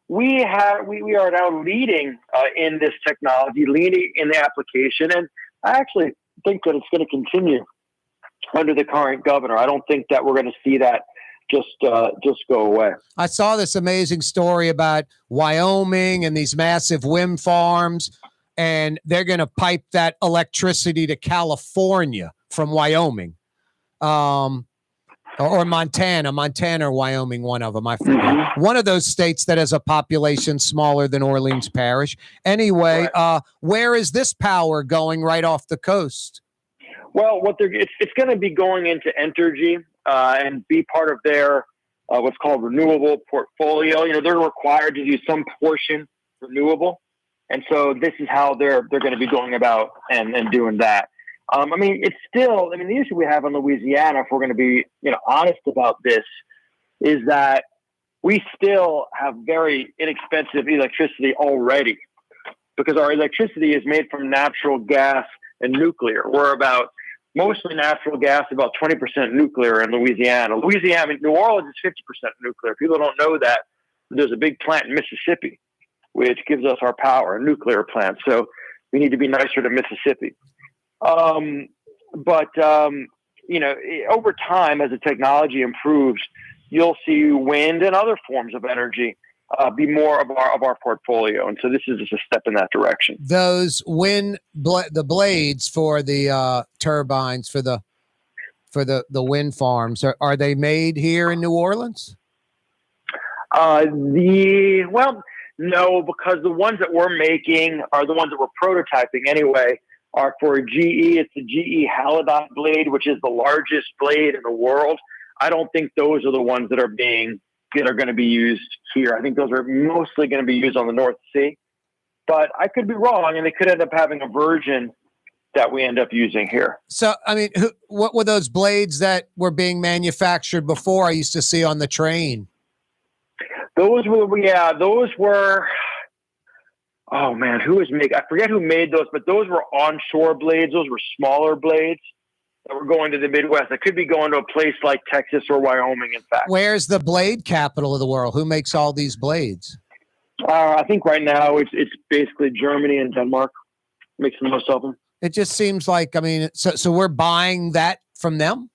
we are now leading in this technology, leading in the application. And I actually think that it's going to continue under the current governor. I don't think that we're going to see that just go away. I saw this amazing story about Wyoming and these massive wind farms, and they're going to pipe that electricity to California from Wyoming, or Montana or Wyoming, one of them. I forget. One of those states that has a population smaller than Orleans Parish. Anyway, where is this power going right off the coast? Well, it's going to be going into Entergy and be part of their what's called renewable portfolio. They're required to do some portion renewable, and so this is how they're going to be going about and doing that. It's still. The issue we have in Louisiana, if we're going to be honest about this, is that we still have very inexpensive electricity already because our electricity is made from natural gas and nuclear. We're about mostly natural gas, about 20% nuclear in Louisiana. New Orleans is 50% nuclear. People don't know that. There's a big plant in Mississippi, which gives us our power, a nuclear plant. So we need to be nicer to Mississippi. Over time, as the technology improves, you'll see wind and other forms of energy be more of our portfolio. And so this is just a step in that direction. Those the blades for the turbines for the wind farms, are they made here in New Orleans? No, because the ones that we're making are the ones that we're prototyping anyway, are for GE. It's the GE Halidon blade, which is the largest blade in the world. I don't think those are the ones that are going to be used here. I think those are mostly going to be used on the North Sea, but I could be wrong, and they could end up having a version that we end up using here. So, what were those blades that were being manufactured before I used to see on the train? Those were, oh man, I forget who made those, but those were onshore blades. Those were smaller blades that were going to the Midwest. It could be going to a place like Texas or Wyoming, in fact. Where's the blade capital of the world? Who makes all these blades? I think right now it's basically Germany and Denmark makes the most of them. It just seems like, so we're buying that from them?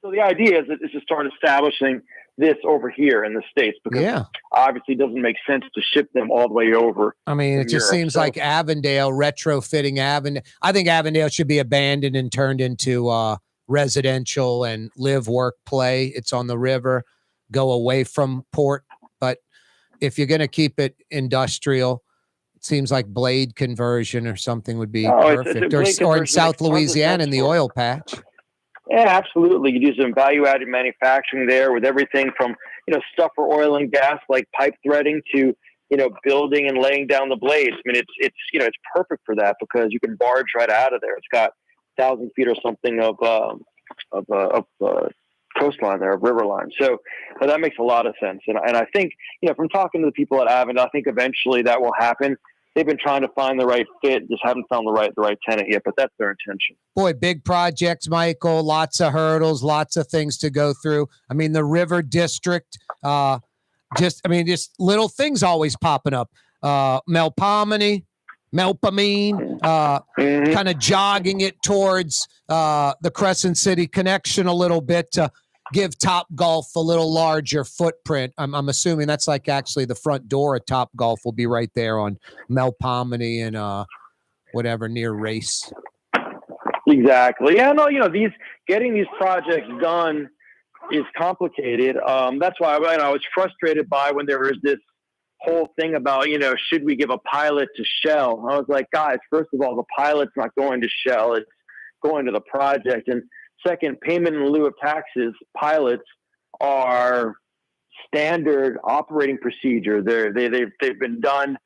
So the idea is to start establishing this over here in the States, because obviously it doesn't make sense to ship them all the way over. I mean, it just seems like Avondale, retrofitting Avondale. I think Avondale should be abandoned and turned into residential and live, work, play. It's on the river, go away from port. But if you're going to keep it industrial, it seems like blade conversion or something would be perfect. Or in South Louisiana in the oil patch. Yeah, absolutely. You do some value-added manufacturing there with everything from, stuff for oil and gas like pipe threading to, building and laying down the blades. I mean, it's perfect for that because you can barge right out of there. It's got 1,000 feet or something of coastline there, of river line. So that makes a lot of sense. And I think, from talking to the people at Avondale, I think eventually that will happen. They've been trying to find the right fit, just haven't found the right tenant yet, but that's their intention. Boy, big projects, Michael, lots of hurdles, lots of things to go through. I mean, the River District, just little things always popping up. Melpomene, kind of jogging it towards the Crescent City connection a little bit to give Topgolf a little larger footprint. I'm assuming that's like actually the front door of Topgolf will be right there on Melpomene and whatever near Race. Exactly. Yeah, no, getting these projects done is complicated. That's why I was frustrated by when there was this whole thing about, should we give a pilot to Shell? I was like, guys, first of all, the pilot's not going to Shell. It's going to the project. And second, payment in lieu of taxes, pilots are standard operating procedure. They've been done.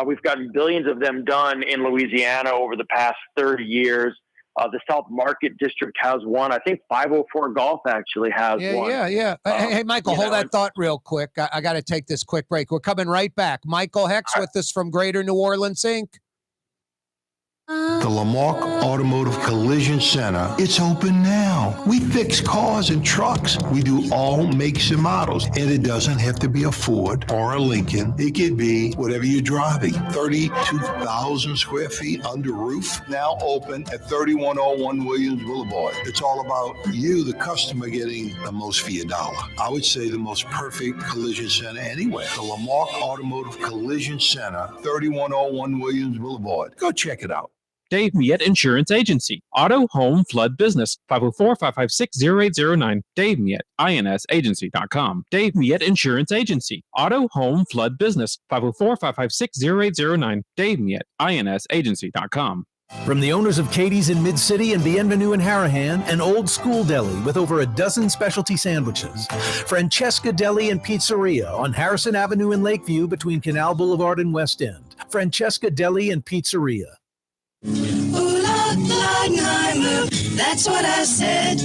We've gotten billions of them done in Louisiana over the past 30 years. The South Market District has one. I think 504 Golf actually has one. Yeah. Hey, Michael, hold that thought real quick. I got to take this quick break. We're coming right back. Michael Hecht with us from Greater New Orleans, Inc. The Lamarck Automotive Collision Center, it's open now. We fix cars and trucks. We do all makes and models. And it doesn't have to be a Ford or a Lincoln. It could be whatever you're driving. 32,000 square feet under roof, now open at 3101 Williams Boulevard. It's all about you, the customer, getting the most for your dollar. I would say the most perfect collision center anywhere. The Lamarck Automotive Collision Center, 3101 Williams Boulevard. Go check it out. Dave Miette Insurance Agency. Auto, home, flood, business. 504-556-0809. Dave Miette, INSagency.com. Dave Miette Insurance Agency. Auto, home, flood, business. 504-556-0809. Dave Miette, INSagency.com. From the owners of Katie's in Mid-City and Bienvenue in Harahan, an old school deli with over a dozen specialty sandwiches. Francesca Deli and Pizzeria on Harrison Avenue in Lakeview between Canal Boulevard and West End. Francesca Deli and Pizzeria. Leidenheimer, that's what I said.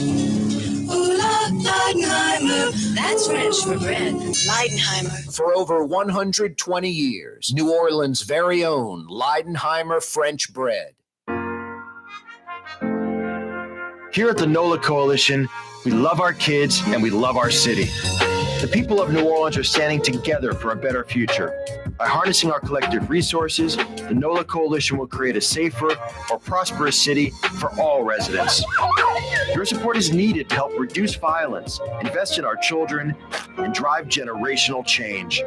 Leidenheimer, that's French for bread. Leidenheimer. For over 120 years, New Orleans' very own Leidenheimer French bread. Here at the NOLA Coalition, we love our kids and we love our city. The people of New Orleans are standing together for a better future. By harnessing our collective resources, the NOLA Coalition will create a safer, more prosperous city for all residents. Your support is needed to help reduce violence, invest in our children, and drive generational change.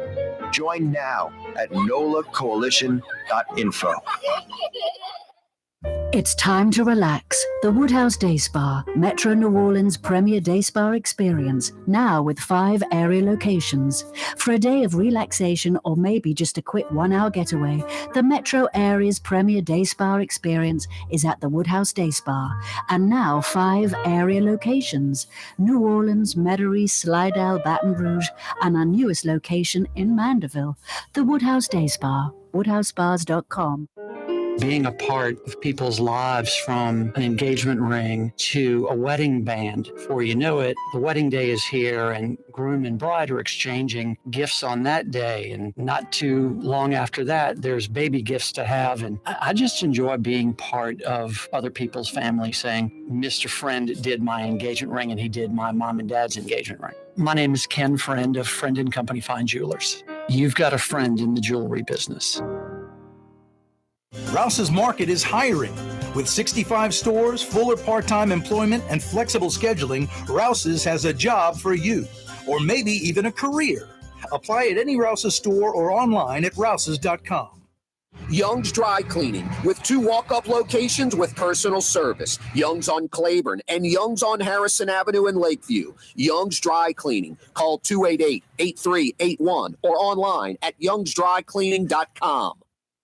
Join now at nolacoalition.info. It's time to relax. The Woodhouse Day Spa, Metro New Orleans' premier day spa experience, now with 5 area locations. For a day of relaxation or maybe just a quick 1-hour getaway, the Metro area's premier day spa experience is at the Woodhouse Day Spa. And now 5 area locations: New Orleans, Metairie, Slidell, Baton Rouge, and our newest location in Mandeville. The Woodhouse Day Spa, woodhousespas.com. Being a part of people's lives, from an engagement ring to a wedding band. Before you know it, the wedding day is here and groom and bride are exchanging gifts on that day. And not too long after that, there's baby gifts to have. And I just enjoy being part of other people's family, saying, Mr. Friend did my engagement ring and he did my mom and dad's engagement ring. My name is Ken Friend of Friend & Company Fine Jewelers. You've got a friend in the jewelry business. Rouse's Market is hiring. With 65 stores, full or part-time employment, and flexible scheduling, Rouse's has a job for you, or maybe even a career. Apply at any Rouse's store or online at rouses.com. Young's Dry Cleaning, with 2 walk-up locations with personal service. Young's on Claiborne and Young's on Harrison Avenue in Lakeview. Young's Dry Cleaning. Call 288-8381 or online at youngsdrycleaning.com.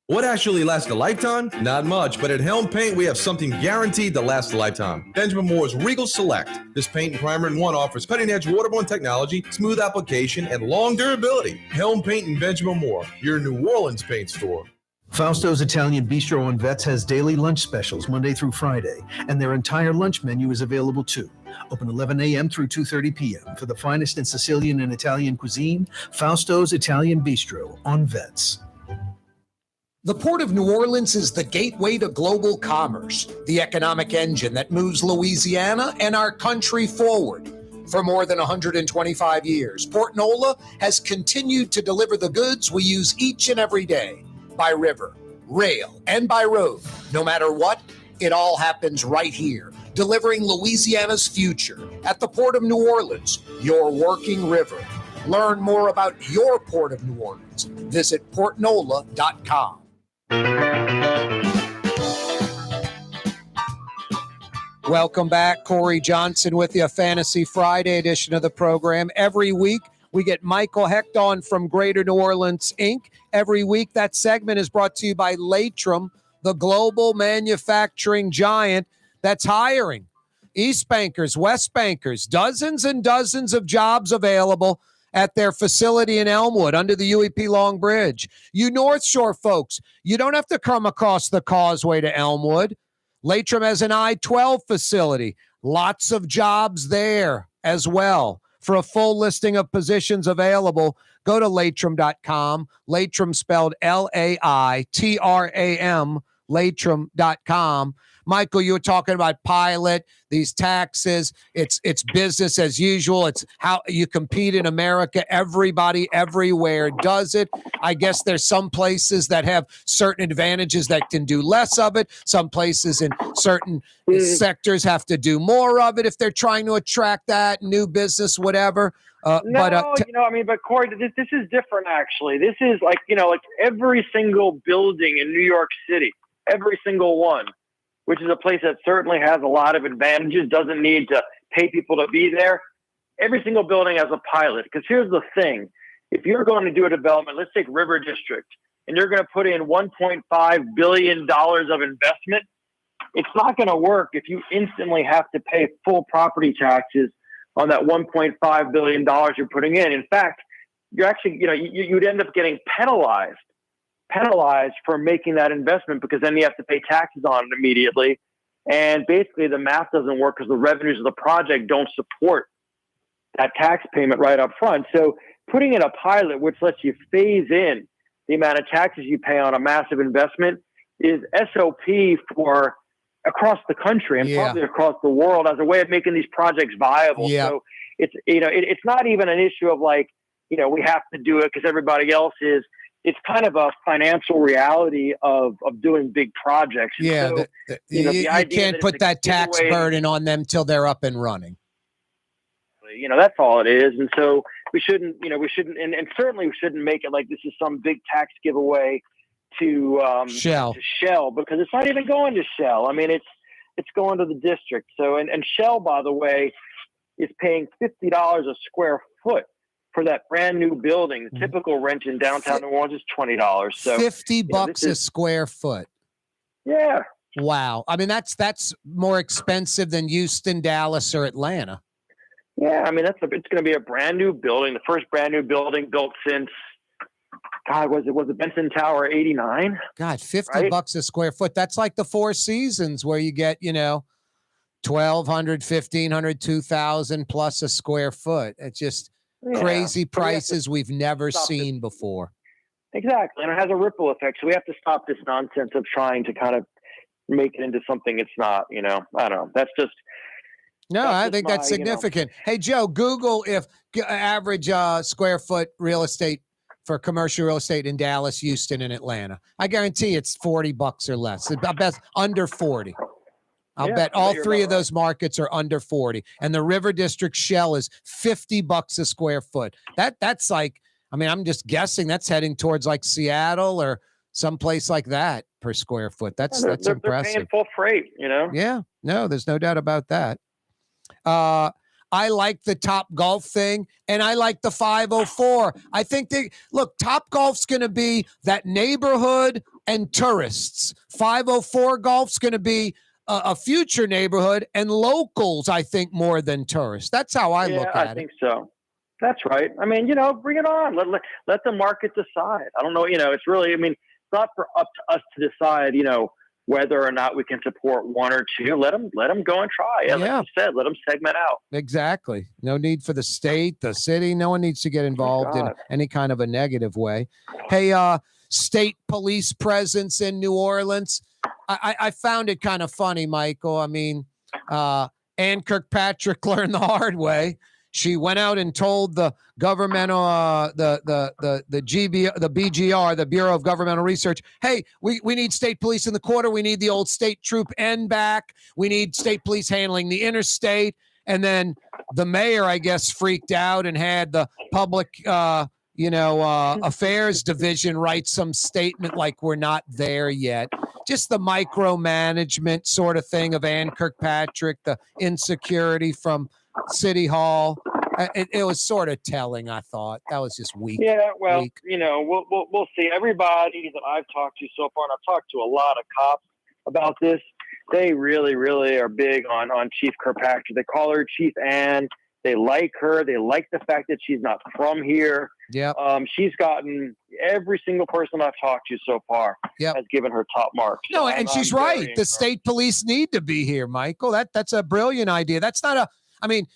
What actually lasts a lifetime? Not much, but at Helm Paint, we have something guaranteed to last a lifetime. Benjamin Moore's Regal Select. This paint and primer in one offers cutting-edge waterborne technology, smooth application, and long durability. Helm Paint and Benjamin Moore, your New Orleans paint store. Fausto's Italian Bistro on Vets has daily lunch specials Monday through Friday, and their entire lunch menu is available too. Open 11 a.m. through 2:30 p.m. For the finest in Sicilian and Italian cuisine, Fausto's Italian Bistro on Vets. The Port of New Orleans is the gateway to global commerce, the economic engine that moves Louisiana and our country forward. For more than 125 years, Port Nola has continued to deliver the goods we use each and every day, by river, rail, and by road. No matter what, it all happens right here, delivering Louisiana's future at the Port of New Orleans, your working river. Learn more about your Port of New Orleans. Visit portnola.com. Welcome back. Corey Johnson with you, a Fantasy Friday edition of the program. Every week, we get Michael Hecht on from Greater New Orleans, Inc. Every week, that segment is brought to you by Latrim, the global manufacturing giant that's hiring East Bankers, West Bankers, dozens and dozens of jobs available at their facility in Elmwood under the UEP Long Bridge. You North Shore folks, you don't have to come across the causeway to Elmwood. Latrim has an I-12 facility. Lots of jobs there as well. For a full listing of positions available, go to latrim.com. Latrim spelled L-A-I-T-R-A-M, latrim.com. Michael, you were talking about pilot, these taxes. It's business as usual. It's how you compete in America. Everybody everywhere does it. I guess there's some places that have certain advantages that can do less of it. Some places in certain sectors have to do more of it if they're trying to attract that new business, whatever. But Corey, this is different actually. This is like every single building in New York City, every single one, which is a place that certainly has a lot of advantages, doesn't need to pay people to be there. Every single building has a pilot. Because here's the thing. If you're going to do a development, let's take River District, and you're going to put in $1.5 billion of investment, it's not going to work if you instantly have to pay full property taxes on that $1.5 billion you're putting in. In fact, you're actually, you'd end up getting penalized for making that investment, because then you have to pay taxes on it immediately. And basically the math doesn't work because the revenues of the project don't support that tax payment right up front. So putting in a pilot, which lets you phase in the amount of taxes you pay on a massive investment, is SOP for across the country and probably across the world as a way of making these projects viable. So it's, it's not even an issue of we have to do it because everybody else is. It's kind of a financial reality of doing big projects. Yeah, so, you can't put that tax burden on them till they're up and running. That's all it is. And so we shouldn't, and certainly we shouldn't make it like this is some big tax giveaway to Shell, because it's not even going to Shell. I mean, it's going to the district. So, and Shell, by the way, is paying $50 a square foot for that brand new building. The typical rent in downtown New Orleans is $20. So $50 a square foot. Yeah. Wow. I mean, that's more expensive than Houston, Dallas, or Atlanta. Yeah. I mean, it's going to be a brand new building. The first brand new building built since, was it Benson Tower 89? God, $50 a square foot. That's like the Four Seasons where you get, $1,200, $1,500, $2,000 plus a square foot. It's just crazy prices we've never seen before. Exactly. And it has a ripple effect. So we have to stop this nonsense of trying to kind of make it into something it's not, I don't know. That's just. No, I think that's significant. Hey, Joe, Google if average square foot real estate for commercial real estate in Dallas, Houston, and Atlanta. I guarantee it's $40 or less. I bet under 40. I'll bet all three of those markets are under 40. And the River District shell is $50 a square foot. That's like, I mean, I'm just guessing that's heading towards like Seattle or someplace like that per square foot. That's impressive. They're paying full freight, you know? Yeah, no, there's no doubt about that. I like the Top Golf thing, and I like the 504. I think Top Golf's going to be that neighborhood and tourists. 504 Golf's going to be a future neighborhood and locals, I think, more than tourists. That's how I look at it. I think so. That's right. I mean, bring it on. Let the market decide. I don't know. It's really, it's not up to us to decide, whether or not we can support one or two. Let them go and try. Yeah. Like you said, let them segment out. Exactly. No need for the state, the city. No one needs to get involved in any kind of a negative way. Hey, state police presence in New Orleans. I found it kind of funny, Michael. I mean, Ann Kirkpatrick learned the hard way. She went out and told the governmental, the BGR, the Bureau of Governmental Research, hey, we need state police in the quarter. We need the old state troop N back. We need state police handling the interstate. And then the mayor, I guess, freaked out and had the public, affairs division write some statement like we're not there yet. Just the micromanagement sort of thing of Ann Kirkpatrick, the insecurity from City Hall. It was sort of telling, I thought. That was just weak. Yeah, well, we'll see. Everybody that I've talked to so far, and I've talked to a lot of cops about this, they really, really are big on Chief Kirkpatrick. They call her Chief Ann. They like her. They like the fact that she's not from here. Yeah. She's gotten every single person I've talked to so far has given her top marks. No, and she's right. The state police need to be here, Michael. That's a brilliant idea. That's not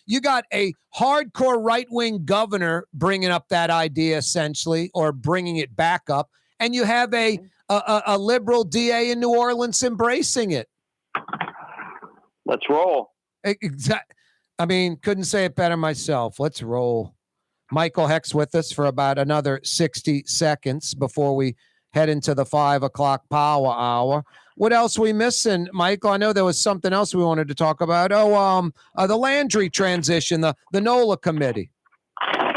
you got a hardcore right-wing governor bringing up that idea essentially, or bringing it back up, and you have a liberal DA in New Orleans embracing it. Let's roll. Exactly. Couldn't say it better myself. Let's roll. Michael Hecht's with us for about another 60 seconds before we head into the 5 o'clock power hour. What else we missing, Michael? I know there was something else we wanted to talk about. The Landry transition, the NOLA committee.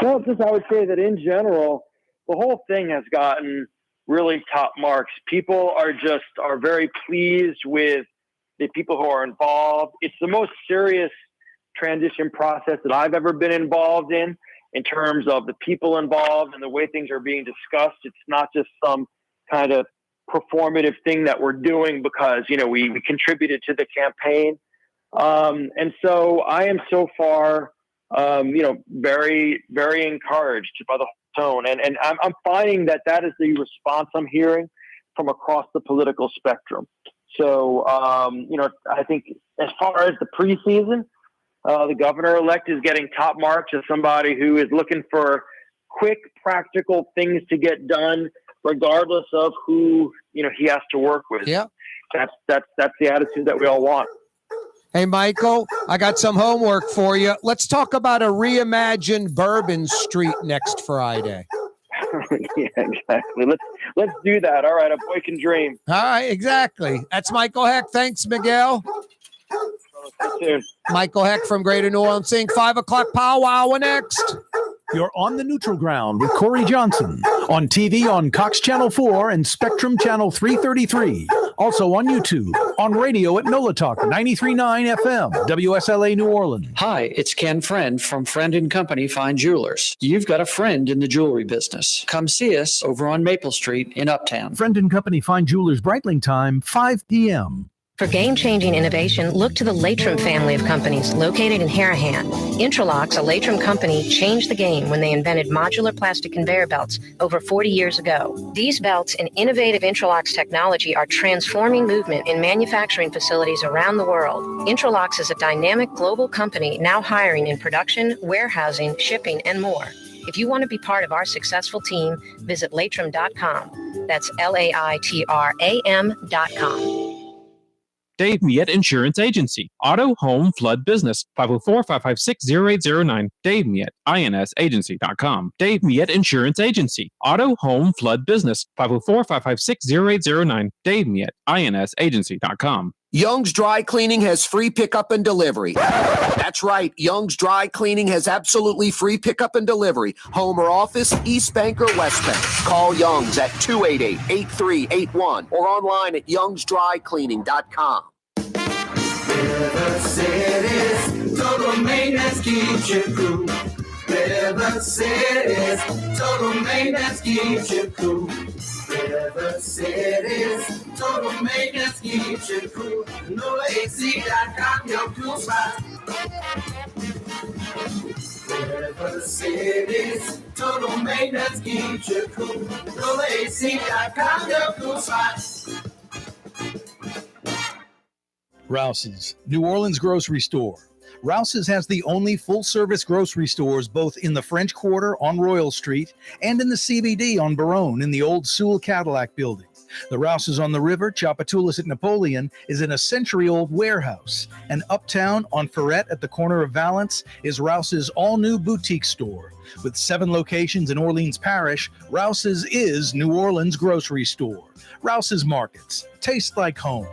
Well, I would say that in general, the whole thing has gotten really top marks. People are very pleased with the people who are involved. It's the most serious transition process that I've ever been involved in terms of the people involved and the way things are being discussed. It's not just some kind of performative thing that we're doing because, we contributed to the campaign. And so I am so far, very, very encouraged by the tone. And I'm finding that is the response I'm hearing from across the political spectrum. So, I think as far as the preseason, the governor-elect is getting top marks as somebody who is looking for quick, practical things to get done, regardless of who he has to work with. Yeah, that's the attitude that we all want. Hey, Michael, I got some homework for you. Let's talk about a reimagined Bourbon Street next Friday. Yeah, exactly. Let's do that. All right, a boy can dream. All right, exactly. That's Michael Hecht. Thanks, Miguel. Michael Hecht from Greater New Orleans saying 5 o'clock power hour next. You're on the neutral ground with Corey Johnson on TV on Cox Channel 4 and Spectrum Channel 333. Also on YouTube, on radio at NOLA Talk 93.9 FM, WSLA New Orleans. Hi, it's Ken Friend from Friend & Company Fine Jewelers. You've got a friend in the jewelry business. Come see us over on Maple Street in Uptown. Friend & Company Fine Jewelers Breitling time, 5 p.m. For game-changing innovation, look to the Latrim family of companies located in Harahan. Intralocks, a Latrim company, changed the game when they invented modular plastic conveyor belts over 40 years ago. These belts and innovative Intralocks technology are transforming movement in manufacturing facilities around the world. Intralocks is a dynamic global company now hiring in production, warehousing, shipping, and more. If you want to be part of our successful team, visit Latrim.com. That's LAITRAM.com. Dave Miette Insurance Agency. Auto, home, flood, business. 504-556-0809. Dave Miette, INSAgency.com. Dave Miette Insurance Agency. Auto, home, flood, business. 504-556-0809. Dave Miette, INSAgency.com. Young's Dry Cleaning has free pickup and delivery. That's right. Young's Dry Cleaning has absolutely free pickup and delivery. Home or office, East Bank or West Bank. Call Young's at 288-8381 or online at youngsdrycleaning.com. River City's total maintenance keeps you cool. River City's total maintenance keeps you cool. River City's total maintenance keeps you cool. NolaAC.com, your cool spot. River City's total maintenance keeps you cool. NolaAC.com, your cool spot. Rouse's, New Orleans grocery store. Rouse's has the only full-service grocery stores both in the French Quarter on Royal Street and in the CBD on Baronne in the old Sewell Cadillac building. The Rouse's on the river, Tchoupitoulas at Napoleon, is in a century-old warehouse. And uptown on Ferret at the corner of Valence is Rouse's all-new boutique store. With 7 locations in Orleans Parish, Rouse's is New Orleans grocery store. Rouse's Markets. Taste like home.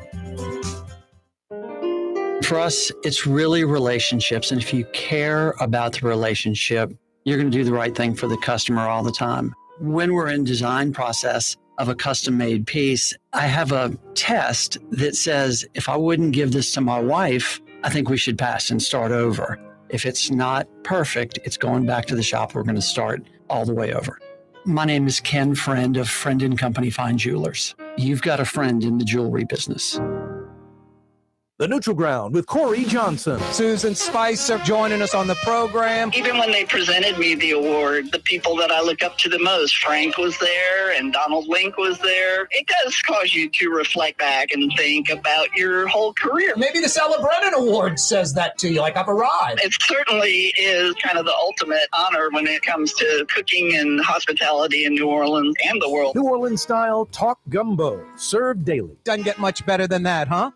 For us, it's really relationships. And if you care about the relationship, you're going to do the right thing for the customer all the time. When we're in design process of a custom-made piece, I have a test that says, if I wouldn't give this to my wife, I think we should pass and start over. If it's not perfect, it's going back to the shop. We're going to start all the way over. My name is Ken Friend of Friend & Company Fine Jewelers. You've got a friend in the jewelry business. The Neutral Ground with Corey Johnson. Susan Spicer joining us on the program. Even when they presented me the award, the people that I look up to the most, Frank was there and Donald Link was there. It does cause you to reflect back and think about your whole career. Maybe the Stella Brennan Award says that to you, like I've arrived. It certainly is kind of the ultimate honor when it comes to cooking and hospitality in New Orleans and the world. New Orleans style talk gumbo, served daily. Doesn't get much better than that, huh?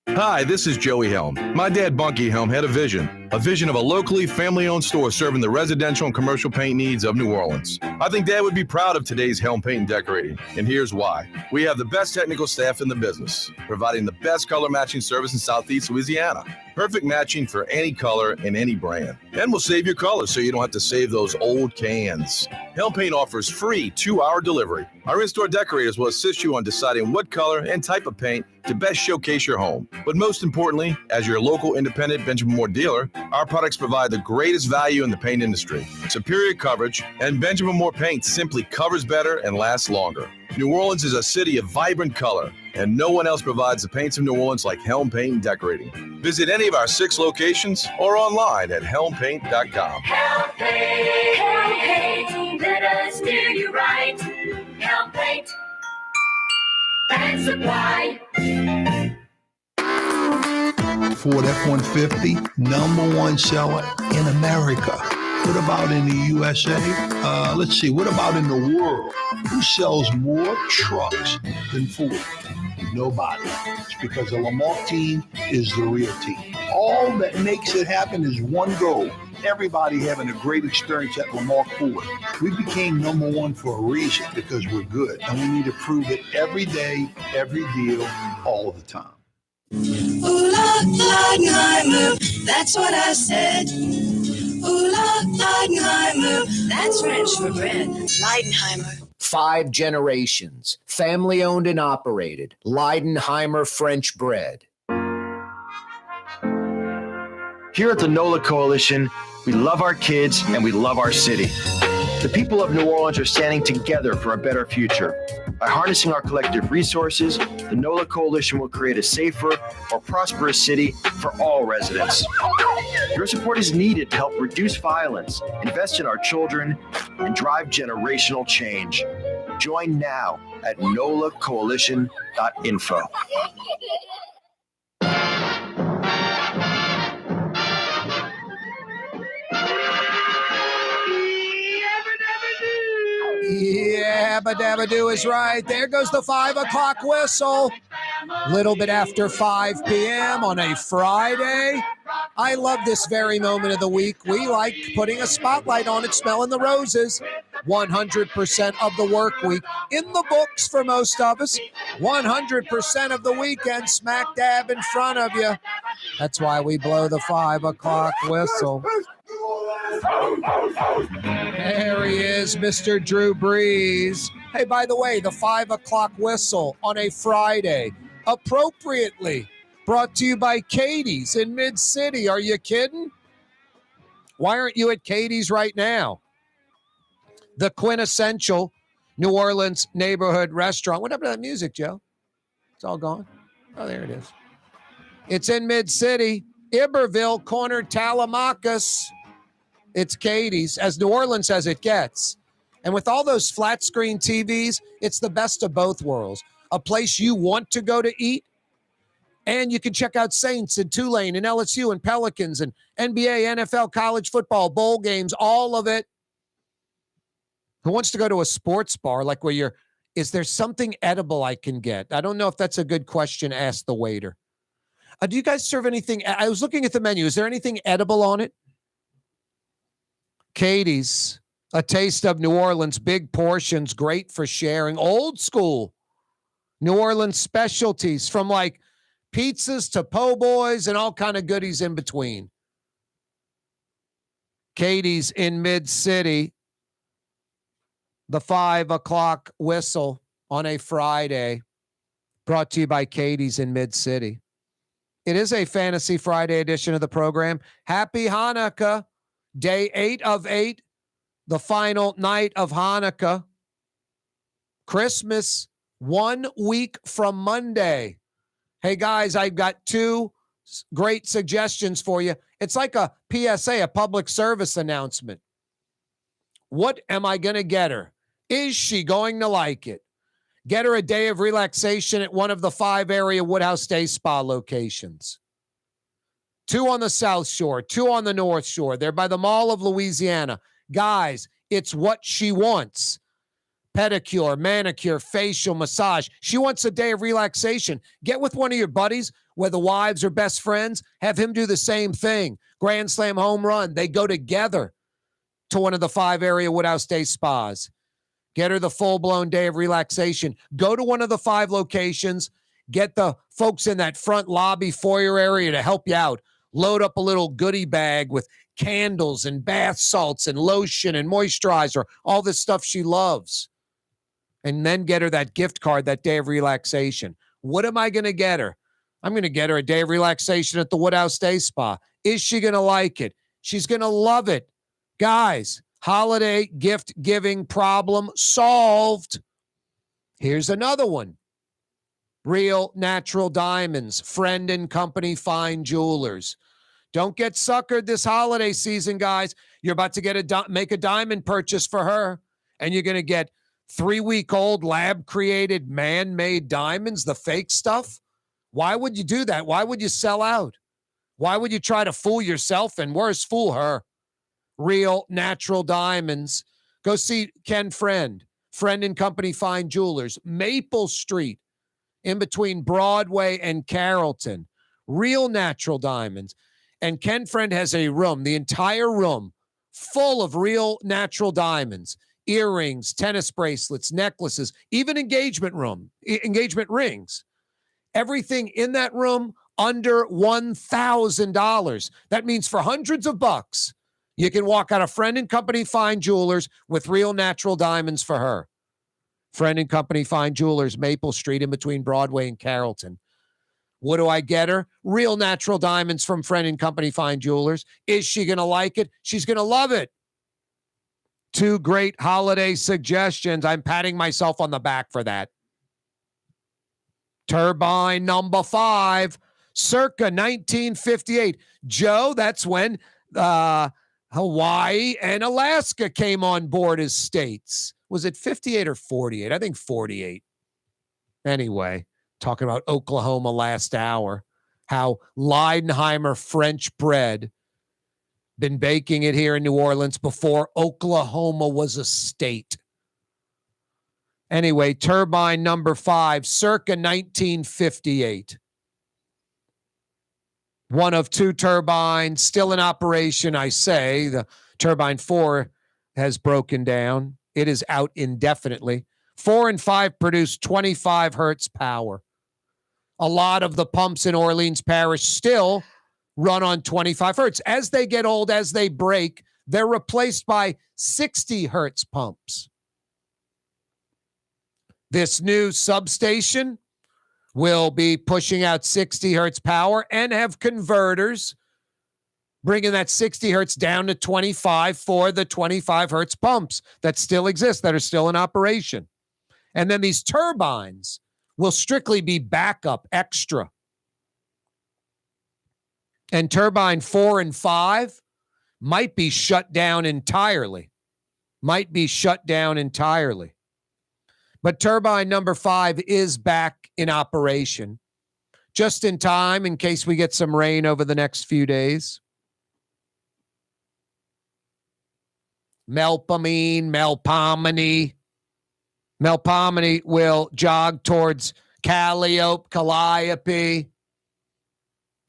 Hi, this is Joey Helm. My dad, Bunky Helm, had a vision of a locally family-owned store serving the residential and commercial paint needs of New Orleans. I think Dad would be proud of today's Helm Paint and Decorating, and here's why. We have the best technical staff in the business, providing the best color matching service in Southeast Louisiana. Perfect matching for any color and any brand. And we'll save your colors so you don't have to save those old cans. Helm Paint offers free 2-hour delivery. Our in-store decorators will assist you on deciding what color and type of paint to best showcase your home. But most importantly, as your local independent Benjamin Moore dealer, our products provide the greatest value in the paint industry. Superior coverage, and Benjamin Moore paint simply covers better and lasts longer. New Orleans is a city of vibrant color, and no one else provides the paints of New Orleans like Helm Paint and Decorating. Visit any of our 6 locations or online at helmpaint.com. Helm Paint, Helm Paint, let us do you right. Helm Paint and Supply. Ford F-150, #1 seller in America. What about in the USA? Let's see, what about in the world? Who sells more trucks than Ford? Nobody. It's because the Lamarck team is the real team. All that makes it happen is one goal. Everybody having a great experience at Lamarck Ford. We became #1 for a reason, because we're good. And we need to prove it every day, every deal, all the time. Ooh, Leidenheimer, that's what I said. Ooh, Leidenheimer, that's French for bread. Leidenheimer. 5 generations, family owned and operated. Leidenheimer French bread. Here at the NOLA Coalition, we love our kids and we love our city. The people of New Orleans are standing together for a better future. By harnessing our collective resources, the NOLA Coalition will create a safer, more prosperous city for all residents. Your support is needed to help reduce violence, invest in our children, and drive generational change. Join now at nolacoalition.info. Yabba dabba do is right. There goes the 5 o'clock whistle. Little bit after 5 p.m. on a Friday. I love this very moment of the week. We like putting a spotlight on it, smelling the roses. 100% of the work week in the books for most of us. 100% of the weekend smack dab in front of you. That's why we blow the 5 o'clock whistle. There he is, Mr. Drew Brees. Hey, by the way, the 5 o'clock whistle on a Friday, appropriately brought to you by Katie's in Mid-City. Are you kidding? Why aren't you at Katie's right now? The quintessential New Orleans neighborhood restaurant. What happened to that music, Joe? It's all gone. Oh, there it is. It's in Mid-City, Iberville, corner Talamacus. It's Katie's, as New Orleans as it gets. And with all those flat screen TVs, it's the best of both worlds. A place you want to go to eat, and you can check out Saints and Tulane and LSU and Pelicans and NBA, NFL, college football, bowl games, all of it. Who wants to go to a sports bar like where is there something edible I can get? I don't know if that's a good question. Ask the waiter. Do you guys serve anything? I was looking at the menu. Is there anything edible on it? Katie's, a taste of New Orleans, big portions, great for sharing. Old school New Orleans specialties, from like pizzas to po' boys and all kind of goodies in between. Katie's in Mid-City. The 5 o'clock whistle on a Friday, brought to you by Katie's in Mid-City. It is a Fantasy Friday edition of the program. Happy Hanukkah, day 8 of 8, the final night of Hanukkah. Christmas 1 week from Monday. Hey, guys, I've got 2 great suggestions for you. It's like a PSA, a public service announcement. What am I going to get her? Is she going to like it? Get her a day of relaxation at one of the 5 area Woodhouse Day Spa locations. 2 on the South Shore, 2 on the North Shore. They're by the Mall of Louisiana. Guys, it's what she wants. Pedicure, manicure, facial, massage. She wants a day of relaxation. Get with one of your buddies, whether wives or best friends. Have him do the same thing. Grand Slam home run. They go together to one of the 5 area Woodhouse Day Spas. Get her the full-blown day of relaxation. Go to one of the 5 locations. Get the folks in that front lobby foyer area to help you out. Load up a little goodie bag with candles and bath salts and lotion and moisturizer, all this stuff she loves. And then get her that gift card, that day of relaxation. What am I going to get her? I'm going to get her a day of relaxation at the Woodhouse Day Spa. Is she going to like it? She's going to love it. Guys, holiday gift giving problem solved. Here's another one. Real Natural Diamonds, Friend and Company Fine Jewelers. Don't get suckered this holiday season, guys. You're about to make a diamond purchase for her, and you're going to get 3-week-old lab-created man-made diamonds, the fake stuff. Why would you do that? Why would you sell out? Why would you try to fool yourself and worse, fool her? Real Natural Diamonds. Go see Ken Friend and Company Fine Jewelers, Maple Street, in between Broadway and Carrollton. Real Natural Diamonds. And Ken Friend has a room, the entire room, full of real natural diamonds, earrings, tennis bracelets, necklaces, even engagement rings. Everything in that room under $1,000. That means for hundreds of bucks, you can walk out of Friend and Company Fine Jewelers with real natural diamonds for her. Friend and Company Fine Jewelers, Maple Street, in between Broadway and Carrollton. What do I get her? Real natural diamonds from Friend and Company Fine Jewelers. Is she going to like it? She's going to love it. 2 great holiday suggestions. I'm patting myself on the back for that. Turbine number 5, circa 1958. Joe, that's when Hawaii and Alaska came on board as states. Was it 58 or 48? I think 48. Anyway, talking about Oklahoma last hour, how Leidenheimer French bread, been baking it here in New Orleans before Oklahoma was a state. Anyway, turbine number 5, circa 1958. One of 2 turbines still in operation, I say. The turbine 4 has broken down. It is out indefinitely. 4 and 5 produce 25 hertz power. A lot of the pumps in Orleans Parish still run on 25 hertz. As they get old, as they break, they're replaced by 60 hertz pumps. This new substation will be pushing out 60 hertz power and have converters bringing that 60 hertz down to 25 for the 25 hertz pumps that still exist, that are still in operation. And then these turbines will strictly be backup extra. And turbine 4 and 5 might be shut down entirely. But turbine number 5 is back in operation, just in time in case we get some rain over the next few days. Melpomene will jog towards Calliope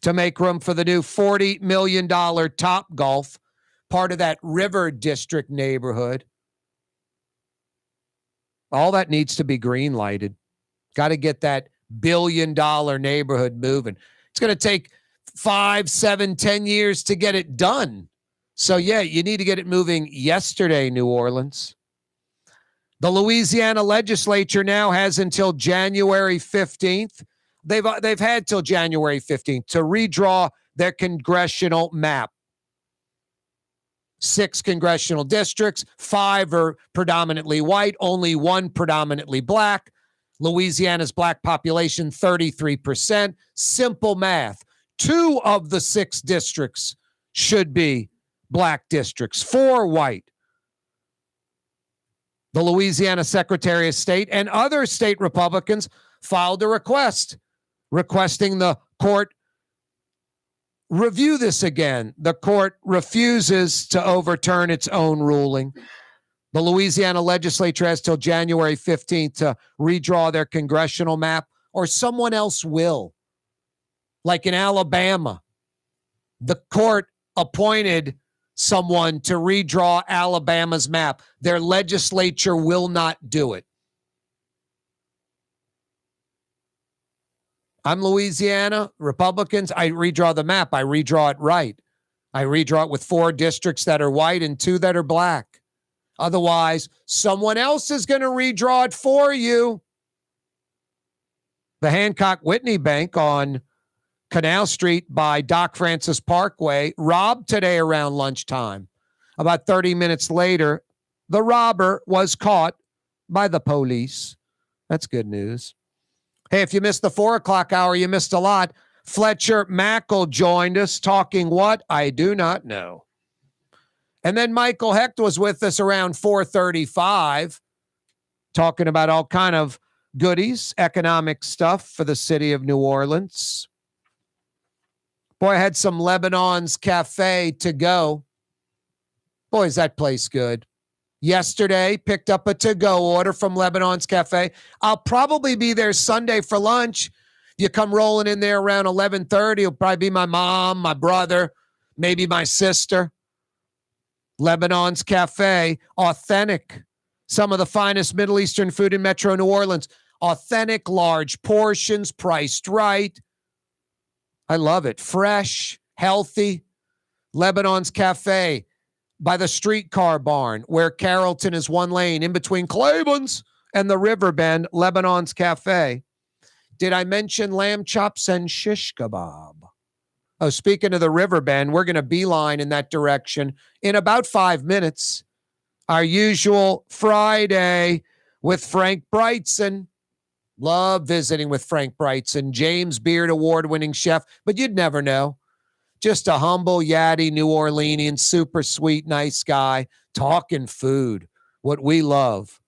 to make room for the new $40 million Top Golf, part of that River District neighborhood. All that needs to be green lighted. Got to get that $1 billion neighborhood moving. It's going to take 5, 7, 10 years to get it done. So, yeah, you need to get it moving yesterday, New Orleans. The Louisiana legislature now has until January 15th. They've had till January 15th to redraw their congressional map. 6 congressional districts, 5 are predominantly white, only 1 predominantly black. Louisiana's black population, 33%. Simple math. 2 of the 6 districts should be black districts, 4 white. The Louisiana Secretary of State and other state Republicans filed a request requesting the court review this again. The court refuses to overturn its own ruling. The Louisiana legislature has till January 15th to redraw their congressional map, or someone else will. Like in Alabama, the court appointed someone to redraw Alabama's map. Their legislature will not do it. I'm Louisiana, Republicans, I redraw the map. I redraw it right. I redraw it with 4 districts that are white and 2 that are black. Otherwise, someone else is going to redraw it for you. The Hancock Whitney Bank on Canal Street by Doc Francis Parkway robbed today around lunchtime. About 30 minutes later, the robber was caught by the police. That's good news. Hey, if you missed the 4 o'clock hour, you missed a lot. Fletcher Mackel joined us talking what? I do not know. And then Michael Hecht was with us around 4:35, talking about all kind of goodies, economic stuff for the city of New Orleans. Boy, I had some Lebanon's Cafe to go. Boy, is that place good. Yesterday, picked up a to-go order from Lebanon's Cafe. I'll probably be there Sunday for lunch. You come rolling in there around 11:30. It'll probably be my mom, my brother, maybe my sister. Lebanon's Cafe, authentic. Some of the finest Middle Eastern food in Metro New Orleans. Authentic, large portions, priced right. I love it. Fresh, healthy. Lebanon's Cafe by the streetcar barn, where Carrollton is 1 lane, in between Claiborne's and the River Bend. Lebanon's Cafe. Did I mention lamb chops and shish kebab? Oh, speaking of the River Bend, we're going to beeline in that direction in about 5 minutes. Our usual Friday with Frank Brigtsen. Love visiting with Frank Brigtsen, James Beard award-winning chef, but you'd never know. Just a humble, yatty New Orleanian, super sweet, nice guy, talking food, what we love,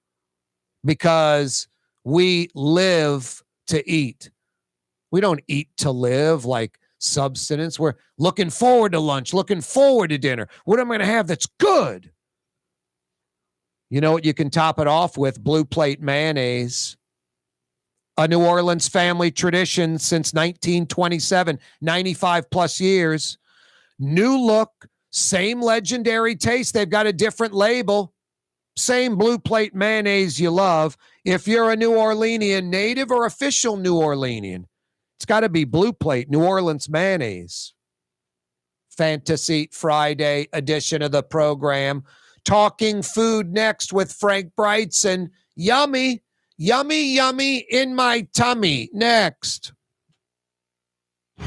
because we live to eat. We don't eat to live like substance. We're looking forward to lunch, looking forward to dinner. What am I going to have that's good? You know what you can top it off with? Blue Plate mayonnaise. A New Orleans family tradition since 1927, 95 plus years. New look, same legendary taste. They've got a different label. Same Blue Plate mayonnaise you love. If you're a New Orleanian, native or official New Orleanian, it's got to be Blue Plate, New Orleans mayonnaise. Fantasy Friday edition of the program. Talking food next with Frank Brigtsen. Yummy, yummy, yummy in my tummy. Next.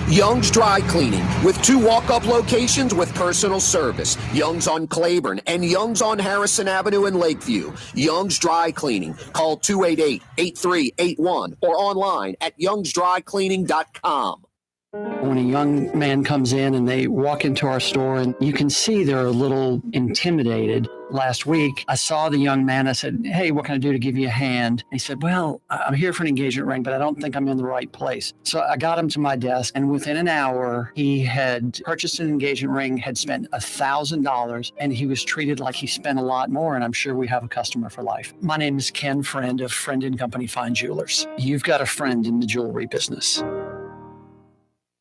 Young's Dry Cleaning, with 2 walk-up locations with personal service. Young's on Claiborne and Young's on Harrison Avenue in Lakeview. Young's Dry Cleaning. Call 288-8381 or online at youngsdrycleaning.com. When a young man comes in and they walk into our store, and you can see they're a little intimidated. Last week, I saw the young man. I said, "Hey, what can I do to give you a hand?" He said, "Well, I'm here for an engagement ring, but I don't think I'm in the right place." So I got him to my desk, and within an hour, he had purchased an engagement ring, had spent $1,000, and he was treated like he spent a lot more, and I'm sure we have a customer for life. My name is Ken Friend of Friend & Company Fine Jewelers. You've got a friend in the jewelry business.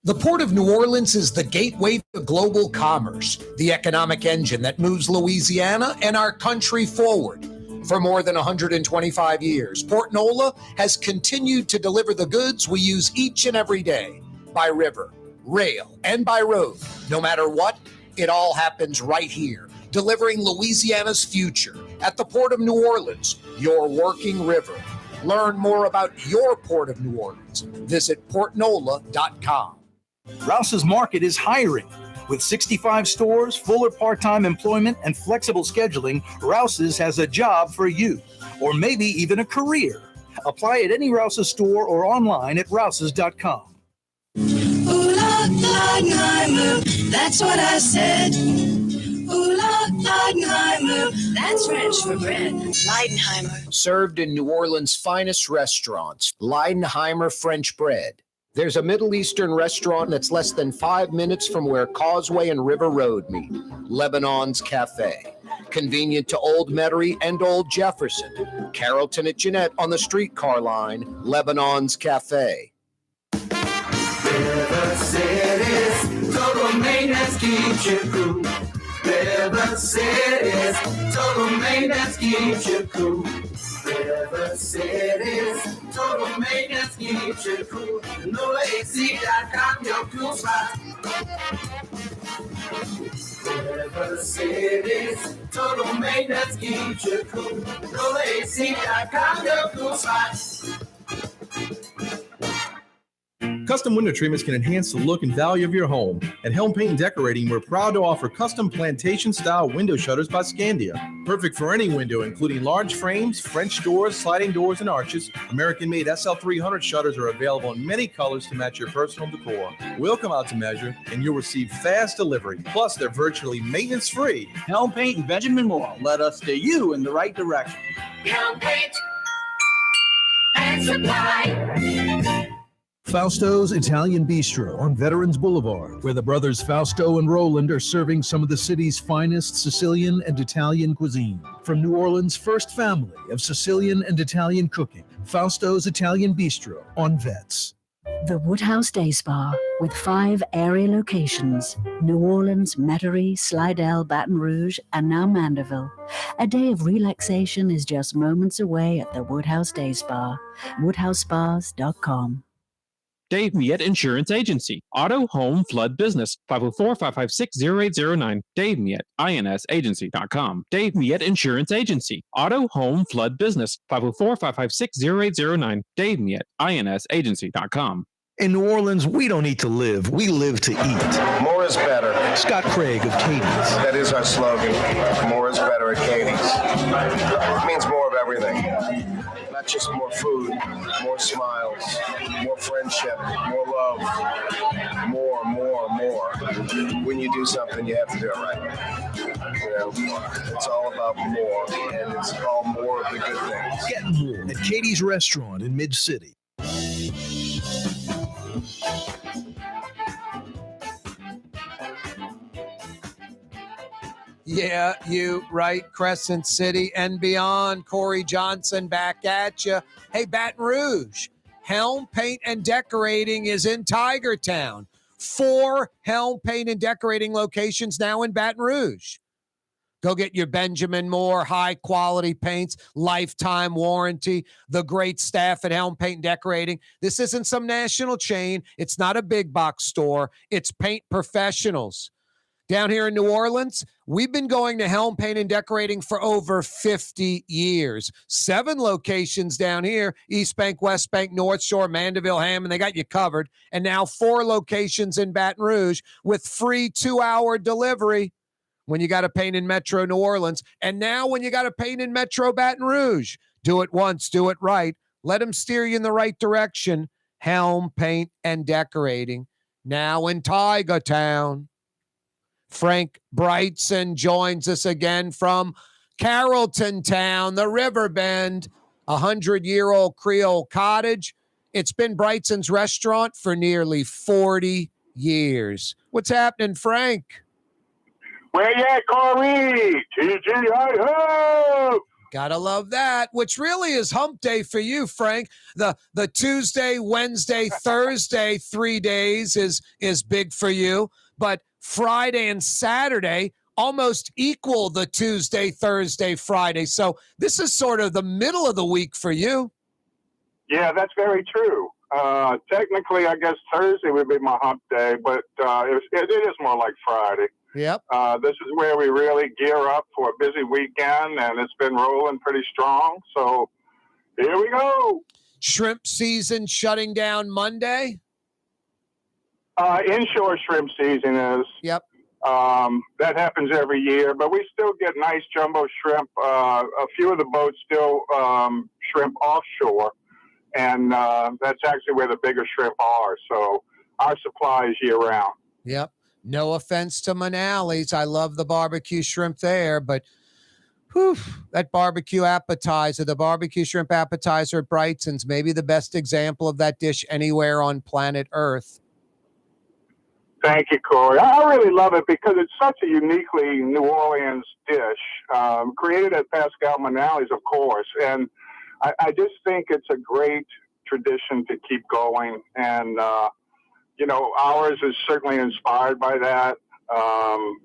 The Port of New Orleans is the gateway to global commerce, the economic engine that moves Louisiana and our country forward. For more than 125 years, Port Nola has continued to deliver the goods we use each and every day, by river, rail, and by road. No matter what, it all happens right here, delivering Louisiana's future at the Port of New Orleans, your working river. Learn more about your Port of New Orleans. Visit portnola.com. Rouse's Market is hiring. With 65 stores, full or part-time employment, and flexible scheduling, Rouse's has a job for you, or maybe even a career. Apply at any Rouse's store or online at rouses.com. Ooh, Leidenheimer, that's what I said. Ooh, Leidenheimer, that's French for bread. Leidenheimer. Served in New Orleans' finest restaurants, Leidenheimer French bread. There's a Middle Eastern restaurant that's less than 5 minutes from where Causeway and River Road meet, Lebanon's Cafe. Convenient to Old Metairie and Old Jefferson. Carrollton at Jeanette on the streetcar line, Lebanon's Cafe. River City's total maintenance keeps you cool. River City's total maintenance keeps you cool. River City's total maintenance keeps you cool. NoAC.com, your cool spot. River City's total maintenance keeps you cool. NoAC.com, your cool spot. Custom window treatments can enhance the look and value of your home. At Helm Paint and Decorating, we're proud to offer custom plantation-style window shutters by Scandia. Perfect for any window, including large frames, French doors, sliding doors, and arches. American-made SL300 shutters are available in many colors to match your personal decor. We'll come out to measure, and you'll receive fast delivery. Plus, they're virtually maintenance-free. Helm Paint and Benjamin Moore let us steer you in the right direction. Helm Paint and Supply. Fausto's Italian Bistro on Veterans Boulevard, where the brothers Fausto and Roland are serving some of the city's finest Sicilian and Italian cuisine. From New Orleans' first family of Sicilian and Italian cooking, Fausto's Italian Bistro on Vets. The Woodhouse Day Spa, with 5 area locations: New Orleans, Metairie, Slidell, Baton Rouge, and now Mandeville. A day of relaxation is just moments away at the Woodhouse Day Spa. WoodhouseSpas.com. Dave Miette Insurance Agency. Auto, home, flood, business. 504-556-0809. Dave Miette, INSagency.com. Dave Miette Insurance Agency. Auto, home, flood, business. 504-556-0809. Dave Miette, INSagency.com. In New Orleans, we don't eat to live, we live to eat. More is better. Scott Craig of Katie's. That is our slogan. More is better at Katie's. It means more of everything. Not just more food, more smiles, more friendship, more love, more. When you do something, you have to do it right. You know, it's all about more, and it's all more of the good things. Get more at Katie's Restaurant in Mid-City. Yeah, you right. Crescent City and beyond. Corey Johnson back at you. Hey, Baton Rouge. Helm Paint and Decorating is in Tiger Town. 4 Helm Paint and Decorating locations now in Baton Rouge. Go get your Benjamin Moore high-quality paints, lifetime warranty, the great staff at Helm Paint and Decorating. This isn't some national chain. It's not a big box store. It's paint professionals. Down here in New Orleans, we've been going to Helm Paint and Decorating for over 50 years. 7 locations down here, East Bank, West Bank, North Shore, Mandeville, Hammond. They got you covered. And now 4 locations in Baton Rouge with free 2-hour delivery when you got to paint in Metro New Orleans. And now when you got to paint in Metro Baton Rouge, do it once, do it right. Let them steer you in the right direction. Helm Paint and Decorating, now in Tiger Town. Frank Brigtsen joins us again from Carrollton Town, the Riverbend, 100-year-old Creole cottage. It's been Brigtsen's restaurant for nearly 40 years. What's happening, Frank? Where you at, Corey? TGI-ho! Gotta love that, which really is hump day for you, Frank. The Tuesday, Wednesday, Thursday, 3 days is big for you, but Friday and Saturday almost equal the Tuesday, Thursday, Friday. So this is sort of the middle of the week for you. Yeah, that's very true. Technically, I guess Thursday would be my hump day, but it is more like Friday. Yep. This is where we really gear up for a busy weekend, and it's been rolling pretty strong. So here we go. Shrimp season shutting down Monday? Inshore shrimp season is. Yep. That happens every year, but we still get nice jumbo shrimp. A few of the boats still shrimp offshore, and that's actually where the bigger shrimp are. So our supply is year-round. Yep. No offense to Manali's. I love the barbecue shrimp there, but that barbecue appetizer, the barbecue shrimp appetizer at Brigtsen's, maybe the best example of that dish anywhere on planet Earth. Thank you, Corey. I really love it because it's such a uniquely New Orleans dish, created at Pascal Manali's, of course. And I just think it's a great tradition to keep going. And, ours is certainly inspired by that,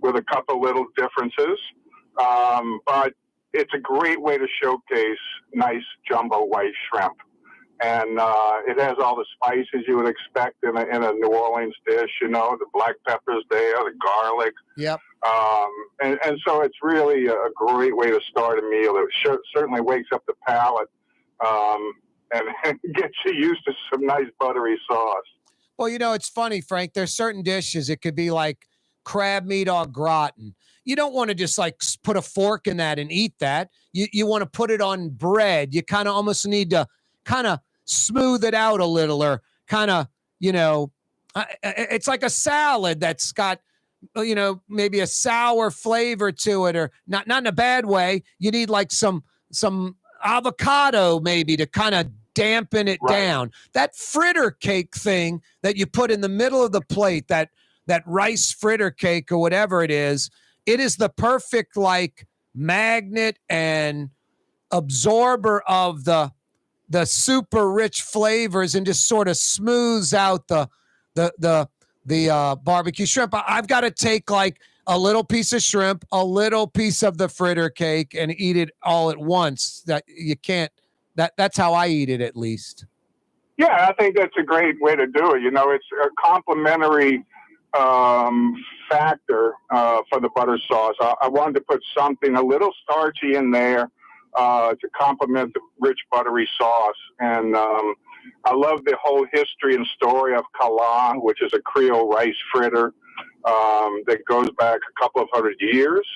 with a couple little differences. But it's a great way to showcase nice jumbo white shrimp. And it has all the spices you would expect in a New Orleans dish, the black peppers there, the garlic. Yep. And so it's really a great way to start a meal. It certainly wakes up the palate and gets you used to some nice buttery sauce. Well, it's funny, Frank. There's certain dishes. It could be like crab meat au gratin. You don't want to just like put a fork in that and eat that. You want to put it on bread. You kind of almost need to kind of smooth it out a little, or kind of, it's like a salad that's got, maybe a sour flavor to it, or not in a bad way. You need like some avocado maybe to kind of dampen it down. That fritter cake thing that you put in the middle of the plate, that rice fritter cake or whatever it is the perfect like magnet and absorber of the super rich flavors, and just sort of smooths out the barbecue shrimp. I've got to take like a little piece of shrimp, a little piece of the fritter cake, and eat it all at once. That you can't. That's how I eat it, at least. Yeah, I think that's a great way to do it. It's a complimentary factor for the butter sauce. I wanted to put something a little starchy in there to complement the rich buttery sauce. And I love the whole history and story of Kaare, which is a Creole rice fritter that goes back a couple of hundred years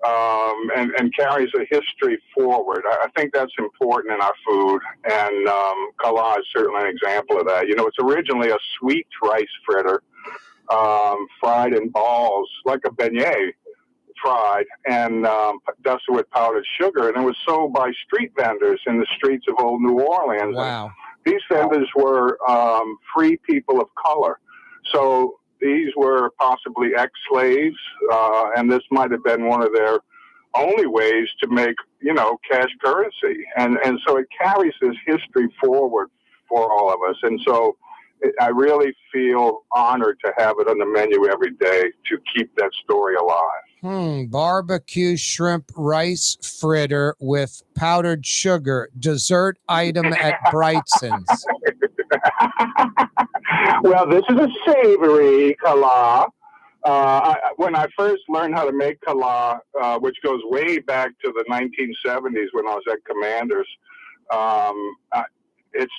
and carries a history forward. I think that's important in our food, and Kaare is certainly an example of that. It's originally a sweet rice fritter, fried in balls, like a beignet, fried and dusted with powdered sugar, and it was sold by street vendors in the streets of old New Orleans. Wow. These vendors were free people of color. So these were possibly ex-slaves, and this might have been one of their only ways to make, cash currency. And so it carries this history forward for all of us. And so I really feel honored to have it on the menu every day to keep that story alive. Barbecue shrimp rice fritter with powdered sugar, dessert item at Brigtson's. Well, this is a savory kala. When I first learned how to make kala, which goes way back to the 1970s when I was at Commanders, it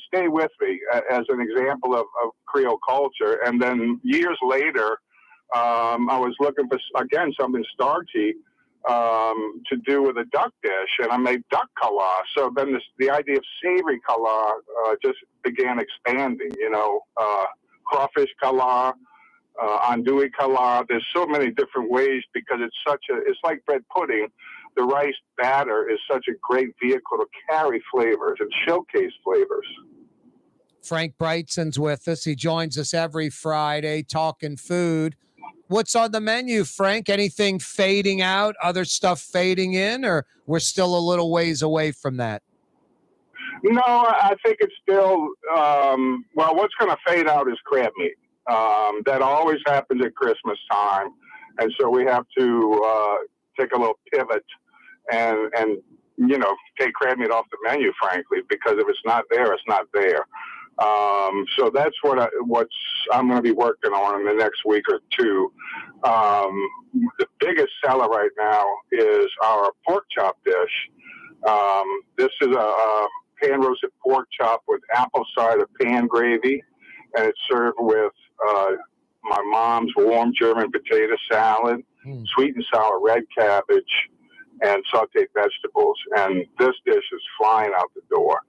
stayed with me as an example of Creole culture. And then years later, I was looking for, again, something starchy to do with a duck dish, and I made duck kala. So then the idea of savory kala just began expanding, crawfish kala, andouille kala. There's so many different ways because it's like bread pudding. The rice batter is such a great vehicle to carry flavors and showcase flavors. Frank Brigtsen's with us. He joins us every Friday talking food. What's on the menu, Frank? Anything fading out, other stuff fading in, or we're still a little ways away from that? No, I think it's still, what's going to fade out is crab meat. That always happens at Christmas time. And so we have to take a little pivot and take crab meat off the menu, frankly, because if it's not there, it's not there. So that's what I'm going to be working on in the next week or two. The biggest seller right now is our pork chop dish. This is a pan-roasted pork chop with apple cider pan gravy, and it's served with my mom's warm German potato salad, sweet and sour red cabbage, and sauteed vegetables. And this dish is flying out the door.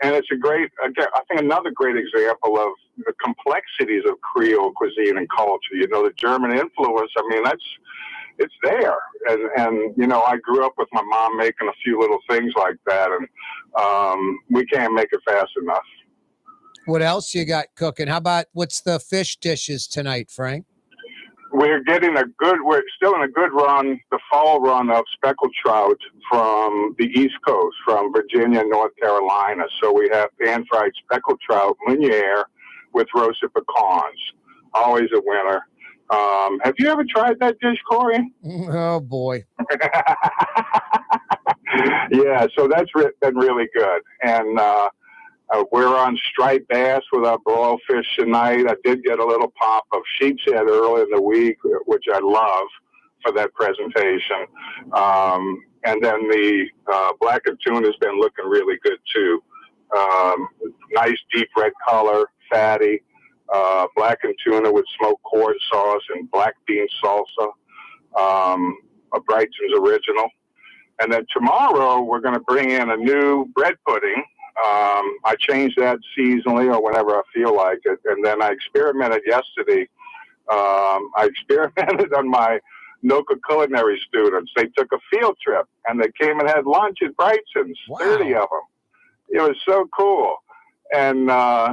And it's I think another great example of the complexities of Creole cuisine and culture. The German influence, it's there. And I grew up with my mom making a few little things like that, and we can't make it fast enough. What else you got cooking? How about what's the fish dishes tonight, Frank? We're still in a good run, the fall run of speckled trout from the East Coast, from Virginia and North Carolina. So we have pan-fried speckled trout, meuniere, with roasted pecans. Always a winner. Have you ever tried that dish, Corey? Oh, boy. Yeah, so that's been really good. And we're on striped bass with our broiled fish tonight. I did get a little pop of sheep's head early in the week, which I love for that presentation. And then the blackened tuna has been looking really good too. Nice deep red color, fatty. Blackened tuna with smoked corn sauce and black bean salsa. A Brigtsen's original. And then tomorrow we're going to bring in a new bread pudding. I change that seasonally or whenever I feel like it. And then I experimented yesterday. I experimented on my NOCA culinary students. They took a field trip and they came and had lunch at Brigtsen's, 30 of them. It was so cool. And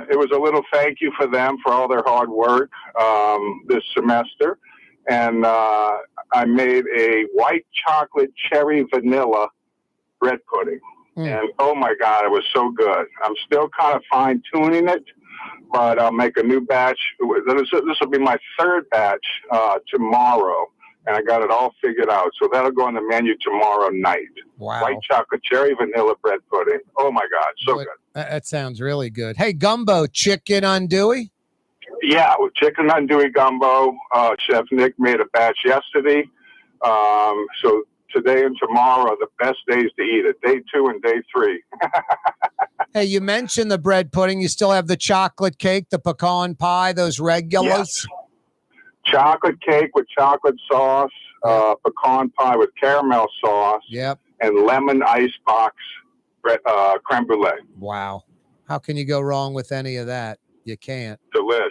it was a little thank you for them for all their hard work this semester. And I made a white chocolate cherry vanilla bread pudding. And oh my God, it was so good. I'm still kind of fine tuning it, but I'll make a new batch. This will be my third batch tomorrow, and I got it all figured out. So that'll go on the menu tomorrow night. Wow. White chocolate cherry vanilla bread pudding. Oh my God, so good. That sounds really good. Hey, gumbo, chicken andouille? Yeah, with chicken andouille gumbo. Chef Nick made a batch yesterday. So today and tomorrow are the best days to eat it. Day 2 and day 3. Hey, you mentioned the bread pudding. You still have the chocolate cake, the pecan pie, those regulars? Yes. Chocolate cake with chocolate sauce, pecan pie with caramel sauce, and lemon icebox creme brulee. Wow. How can you go wrong with any of that? You can't. Delish.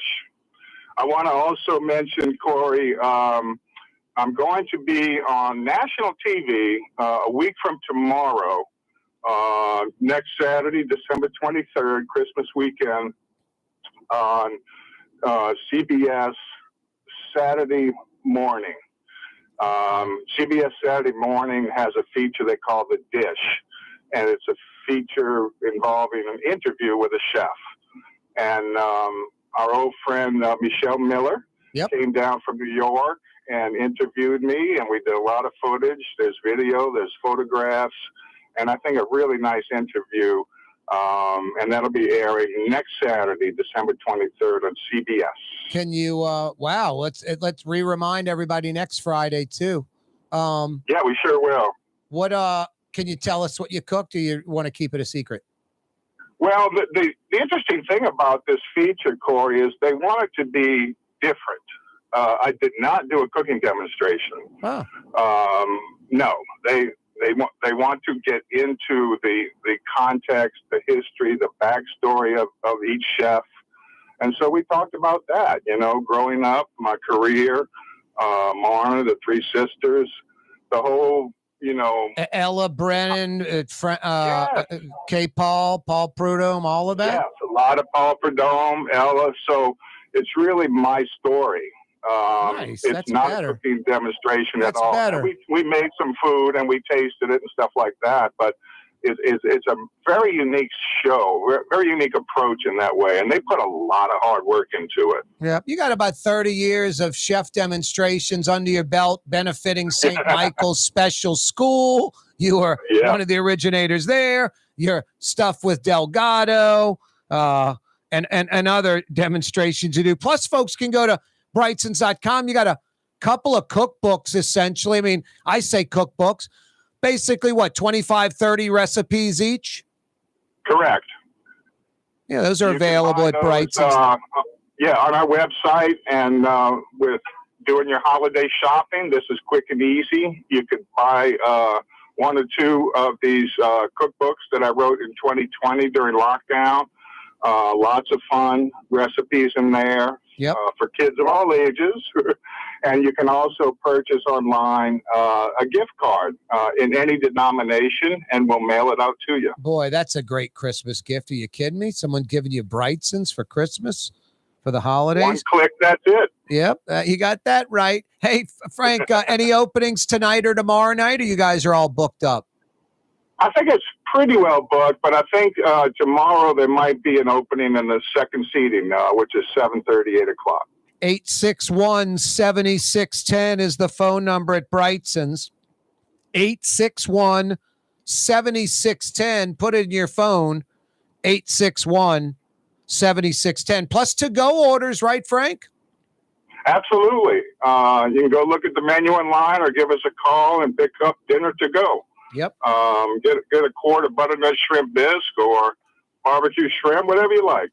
I want to also mention, Corey, I'm going to be on national TV a week from tomorrow, next Saturday, December 23rd, Christmas weekend, on CBS Saturday Morning. CBS Saturday Morning has a feature they call The Dish, and it's a feature involving an interview with a chef. And our old friend Michelle Miller came down from New York and interviewed me, and we did a lot of footage. There's video, there's photographs, and I think a really nice interview. And that'll be airing next Saturday, December 23rd on CBS. Can you, wow, let's re-remind everybody next Friday too. Yeah, we sure will. What, can you tell us what you cooked, or you want to keep it a secret? Well, the interesting thing about this feature, Corey, is they want it to be different. I did not do a cooking demonstration. Oh. No, they want to get into the context, the history, the backstory of each chef. And so we talked about that, growing up, my career, Marna, the three sisters, the whole, Ella Brennan, K. Paul Prudhomme, all of that? Yes, a lot of Paul Prudhomme, Ella. So it's really my story. Nice. It's That's not better. a cooking demonstration That's at all. better. We made some food and we tasted it and stuff like that, but it's a very unique show, very unique approach in that way, and they put a lot of hard work into it. Yeah, you got about 30 years of chef demonstrations under your belt, benefiting St. Michael's Special School. You were one of the originators there. Your stuff with Delgado, and other demonstrations you do. Plus, folks can go to Brigtsens.com. You got a couple of cookbooks, essentially. I mean, I say cookbooks. Basically, what, 25, 30 recipes each? Correct. Yeah, those are available at Brightsens. On our website, and with doing your holiday shopping, this is quick and easy. You could buy one or two of these cookbooks that I wrote in 2020 during lockdown. Lots of fun recipes in there for kids of all ages. And you can also purchase online a gift card in any denomination, and we'll mail it out to you. Boy, that's a great Christmas gift. Are you kidding me? Someone giving you Brightsens for Christmas, for the holidays? One click, that's it. Yep, you got that right. Hey, Frank, any openings tonight or tomorrow night, or you guys are all booked up? I think it's pretty well booked, but I think tomorrow there might be an opening in the second seating, which is 7:30, 8 o'clock. 861-7610 is the phone number at Brightsens. 861-7610. Put it in your phone. 861-7610. Plus to-go orders, right, Frank? Absolutely. You can go look at the menu online or give us a call and pick up dinner to go. Yep. Get a quart of butternut shrimp bisque or barbecue shrimp, whatever you like.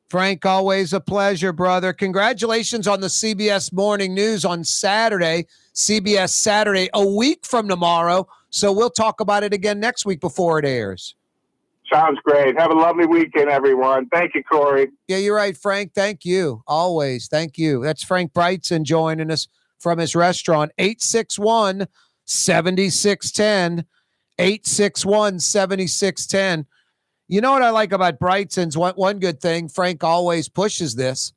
Frank, always a pleasure, brother. Congratulations on the CBS Morning News on Saturday. CBS Saturday, a week from tomorrow. So we'll talk about it again next week before it airs. Sounds great. Have a lovely weekend, everyone. Thank you, Corey. Yeah, you're right, Frank. Thank you. Always. Thank you. That's Frank Brigtsen joining us from his restaurant. 861-7610. 861-7610. You know what I like about Brigtsen's? One good thing, Frank always pushes this,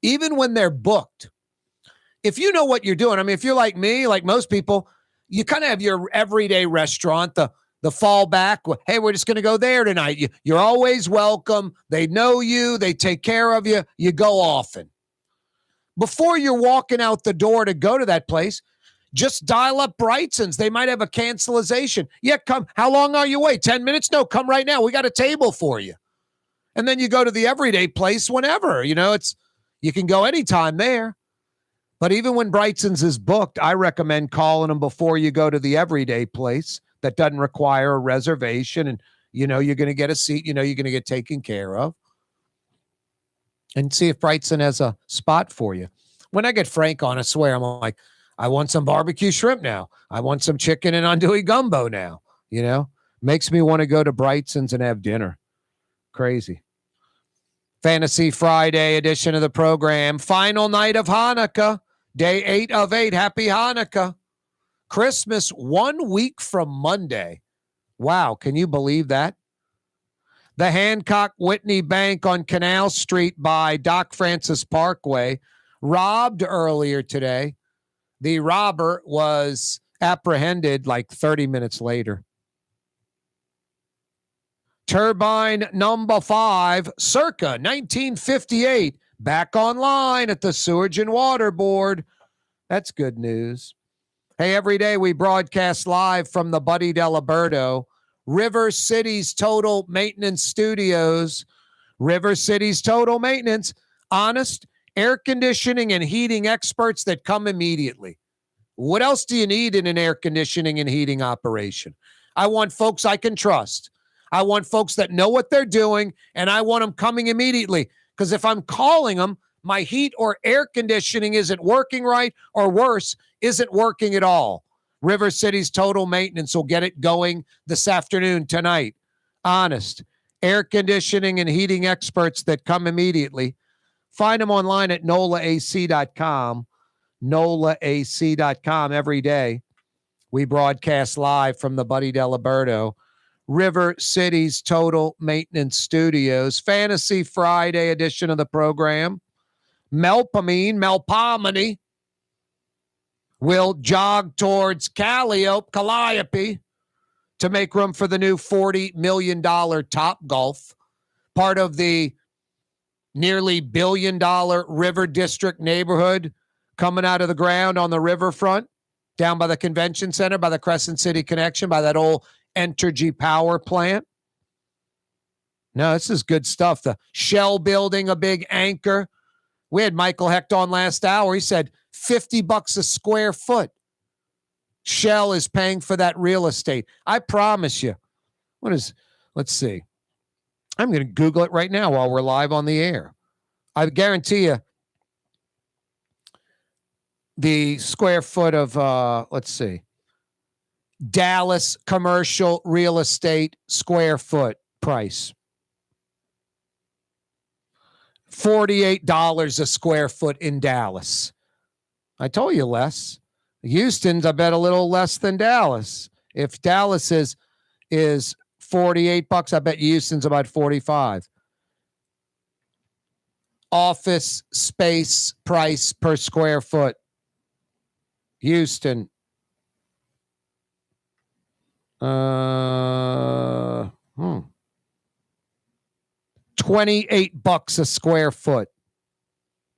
even when they're booked. If you know what you're doing, I mean, if you're like me, like most people, you kind of have your everyday restaurant, the fallback. Hey, we're just going to go there tonight. You're always welcome. They know you. They take care of you. You go often. Before you're walking out the door to go to that place, just dial up Brigtsen's. They might have a cancellation. Yeah, come. How long are you away? 10 minutes? No, come right now. We got a table for you. And then you go to the everyday place whenever. You can go anytime there. But even when Brigtsen's is booked, I recommend calling them before you go to the everyday place that doesn't require a reservation. And, you're going to get a seat. You're going to get taken care of. And see if Brigtsen has a spot for you. When I get Frank on, I swear, I'm like, I want some barbecue shrimp now. I want some chicken and andouille gumbo now. Makes me want to go to Brigtsen's and have dinner. Crazy. Fantasy Friday edition of the program. Final night of Hanukkah. Day 8 of 8. Happy Hanukkah. Christmas 1 week from Monday. Wow. Can you believe that? The Hancock Whitney Bank on Canal Street by Doc Francis Parkway robbed earlier today. The robber was apprehended like 30 minutes later. Turbine number 5, circa 1958, back online at the Sewage and Water Board. That's good news. Hey, every day we broadcast live from the Buddy Diliberto, River City's Total Maintenance Studios. River City's Total Maintenance, honest air conditioning and heating experts that come immediately. What else do you need in an air conditioning and heating operation? I want folks I can trust. I want folks that know what they're doing, and I want them coming immediately. Because if I'm calling them, my heat or air conditioning isn't working right, or worse, isn't working at all. River City's Total Maintenance will get it going this afternoon, tonight. Honest air conditioning and heating experts that come immediately. Find them online at nolaac.com. nolaac.com every day. We broadcast live from the Buddy Diliberto, River City's Total Maintenance Studios. Fantasy Friday edition of the program. Melpomene will jog towards Calliope to make room for the new $40 million Topgolf, part of the nearly $1 billion River District neighborhood coming out of the ground on the riverfront, down by the convention center, by the Crescent City Connection, by that old Entergy power plant. No, this is good stuff. The Shell building, a big anchor. We had Michael Hecht on last hour. He said $50 a square foot. Shell is paying for that real estate. I promise you. Let's see. I'm going to Google it right now while we're live on the air. I guarantee you the square foot of, let's see, Dallas commercial real estate square foot price. $48 a square foot in Dallas. I told you less. Houston's, I bet, a little less than Dallas. If Dallas is $48, I bet Houston's about 45. Office space price per square foot. Houston. $28 a square foot.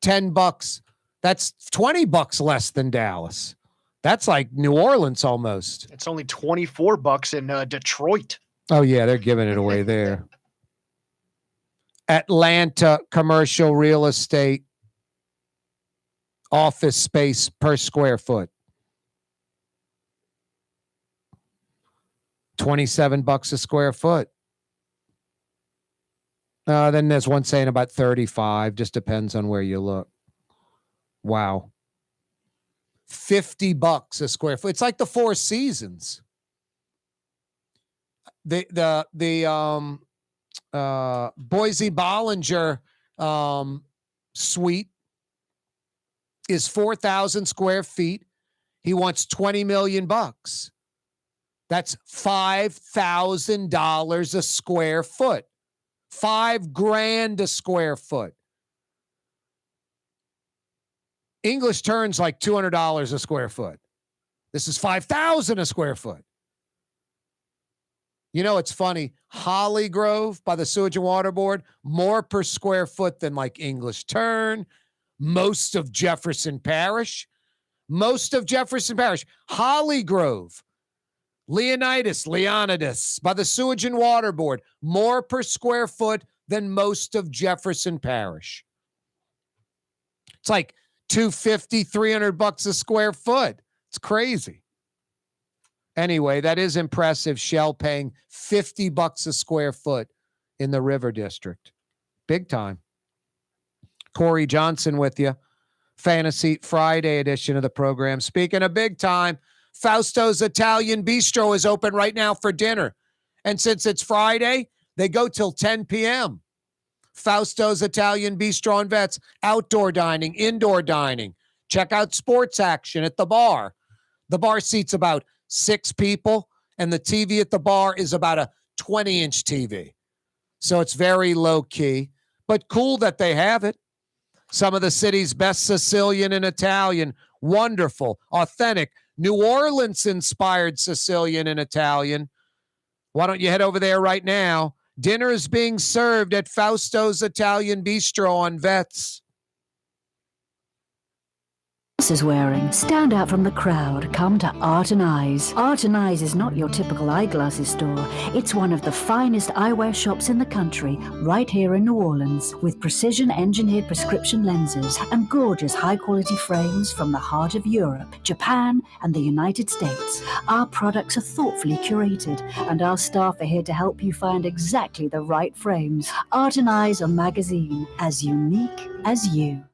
$10. That's $20 less than Dallas. That's like New Orleans almost. It's only $24 in Detroit. Oh yeah, they're giving it away there. Atlanta commercial real estate office space per square foot. $27 a square foot. Then there's one saying about 35. Just depends on where you look. Wow. $50 a square foot. It's like the Four Seasons. The Boise Bollinger suite is 4,000 square feet. He wants $20 million. That's $5,000 a square foot. $5,000 a square foot. English turns like $200 a square foot. This is $5,000 a square foot. You know, it's funny. Holly Grove by the Sewage and Water Board, more per square foot than like English Turn. Most of Jefferson Parish. Holly Grove. Leonidas by the Sewage and Water Board, more per square foot than most of Jefferson Parish. It's like $250, $300 a square foot. It's crazy. Anyway, that is impressive. Shell paying $50 a square foot in the River District. Big time. Corey Johnson with you. Fantasy Friday edition of the program. Speaking of big time, Fausto's Italian Bistro is open right now for dinner. And since it's Friday, they go till 10 p.m. Fausto's Italian Bistro on Vets, outdoor dining, indoor dining. Check out sports action at the bar. The bar seats about 6 people, and the TV at the bar is about a 20-inch TV. So it's very low key, but cool that they have it. Some of the city's best Sicilian and Italian, wonderful, authentic, New Orleans-inspired Sicilian and Italian. Why don't you head over there right now? Dinner is being served at Fausto's Italian Bistro on Vets. Is wearing. Stand out from the crowd. Come to Art and Eyes. Art and Eyes is not your typical eyeglasses store. It's one of the finest eyewear shops in the country, right here in New Orleans, with precision-engineered prescription lenses and gorgeous high-quality frames from the heart of Europe, Japan, and the United States. Our products are thoughtfully curated, and our staff are here to help you find exactly the right frames. Art and Eyes, a magazine as unique as you.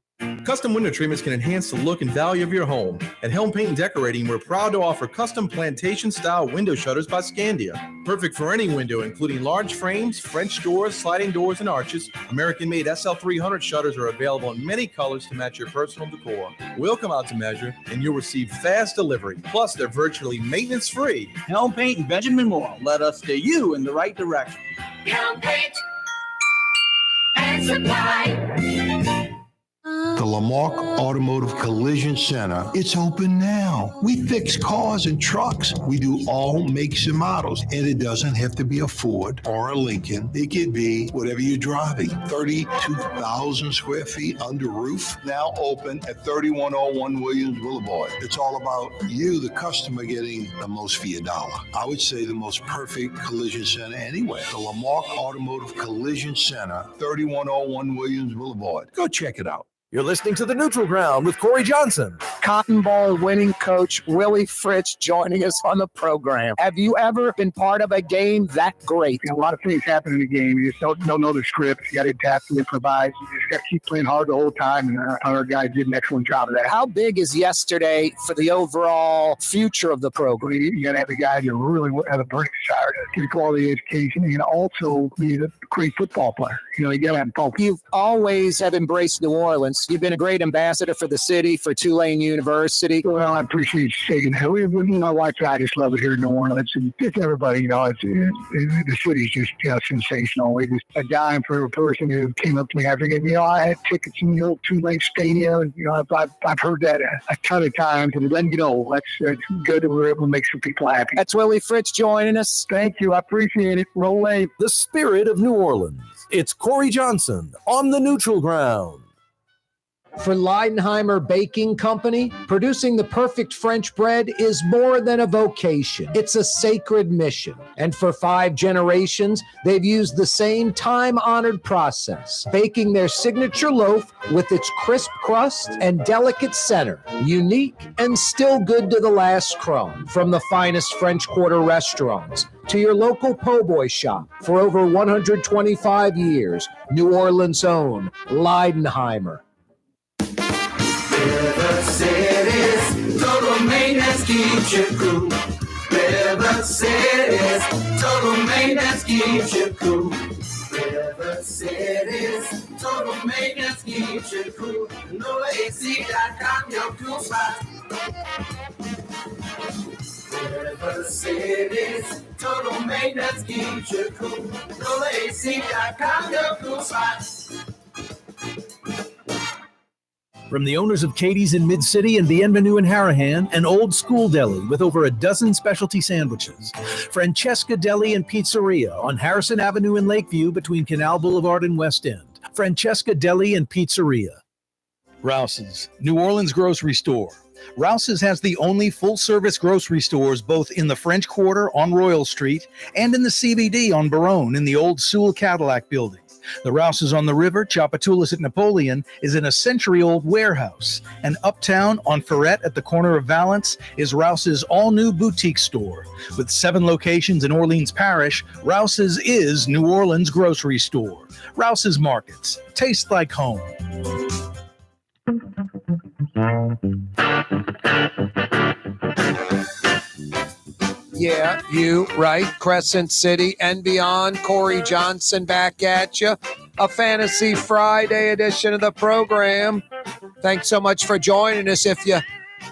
Custom window treatments can enhance the look and value of your home. At Helm Paint and Decorating, we're proud to offer custom plantation-style window shutters by Scandia. Perfect for any window, including large frames, French doors, sliding doors, and arches. American-made SL300 shutters are available in many colors to match your personal decor. We'll come out to measure, and you'll receive fast delivery. Plus, they're virtually maintenance-free. Helm Paint and Benjamin Moore led us steer you in the right direction. Helm Paint and Supply. The Lamarck Automotive Collision Center, it's open now. We fix cars and trucks. We do all makes and models. And it doesn't have to be a Ford or a Lincoln. It could be whatever you're driving. 32,000 square feet under roof, now open at 3101 Williams Boulevard. It's all about you, the customer, getting the most for your dollar. I would say the most perfect collision center anywhere. The Lamarck Automotive Collision Center, 3101 Williams Boulevard. Go check it out. You're listening to The Neutral Ground with Corey Johnson. Cotton Bowl winning coach Willie Fritz joining us on the program. Have you ever been part of a game that great? A lot of things happen in the game. You just don't know the script. You got to adapt and improvise. You just got to keep playing hard the whole time, and our guys did an excellent job of that. How big is yesterday for the overall future of the program? You got to have the guys that really have a burning desire to get a quality education and also be a great football player. You got to have focus. You've always have embraced New Orleans. You've been a great ambassador for the city, for Tulane University. Well, I appreciate you saying that. My wife and I just love it here in New Orleans. And just everybody, the city's just sensational. We just a dime for a person who came up to me after game. I had tickets in the old Tulane Stadium. I've heard that a ton of times. And then, that's good that we're able to make some people happy. That's Willie Fritz joining us. Thank you. I appreciate it. Roll A. The spirit of New Orleans. It's Corey Johnson on The Neutral Ground. For Leidenheimer Baking Company, producing the perfect French bread is more than a vocation. It's a sacred mission. And for 5 generations, they've used the same time-honored process, baking their signature loaf with its crisp crust and delicate center, unique and still good to the last crumb. From the finest French Quarter restaurants to your local po' boy shop, for over 125 years, New Orleans' own Leidenheimer. River City's total maintenance keeps you cool. River City's total maintenance keeps you cool. River City's total maintenance keeps you cool. NoAC.com, your cool spot. River City's total maintenance keeps you cool. NoAC.com, your cool spot. From the owners of Katie's in Mid-City and Bienvenue in Harahan, an old school deli with over a dozen specialty sandwiches. Francesca Deli and Pizzeria on Harrison Avenue in Lakeview between Canal Boulevard and West End. Francesca Deli and Pizzeria. Rouse's, New Orleans grocery store. Rouse's has the only full-service grocery stores both in the French Quarter on Royal Street and in the CBD on Baronne in the old Sewell Cadillac building. The Rouse's on the river, Tchoupitoulas at Napoleon, is in a century-old warehouse. And uptown on Ferret at the corner of Valence is Rouse's all-new boutique store. With 7 locations in Orleans Parish, Rouse's is New Orleans' grocery store. Rouse's Markets. Taste like home. Yeah, you, right. Crescent City and beyond. Corey Johnson back at you. A Fantasy Friday edition of the program. Thanks so much for joining us. If you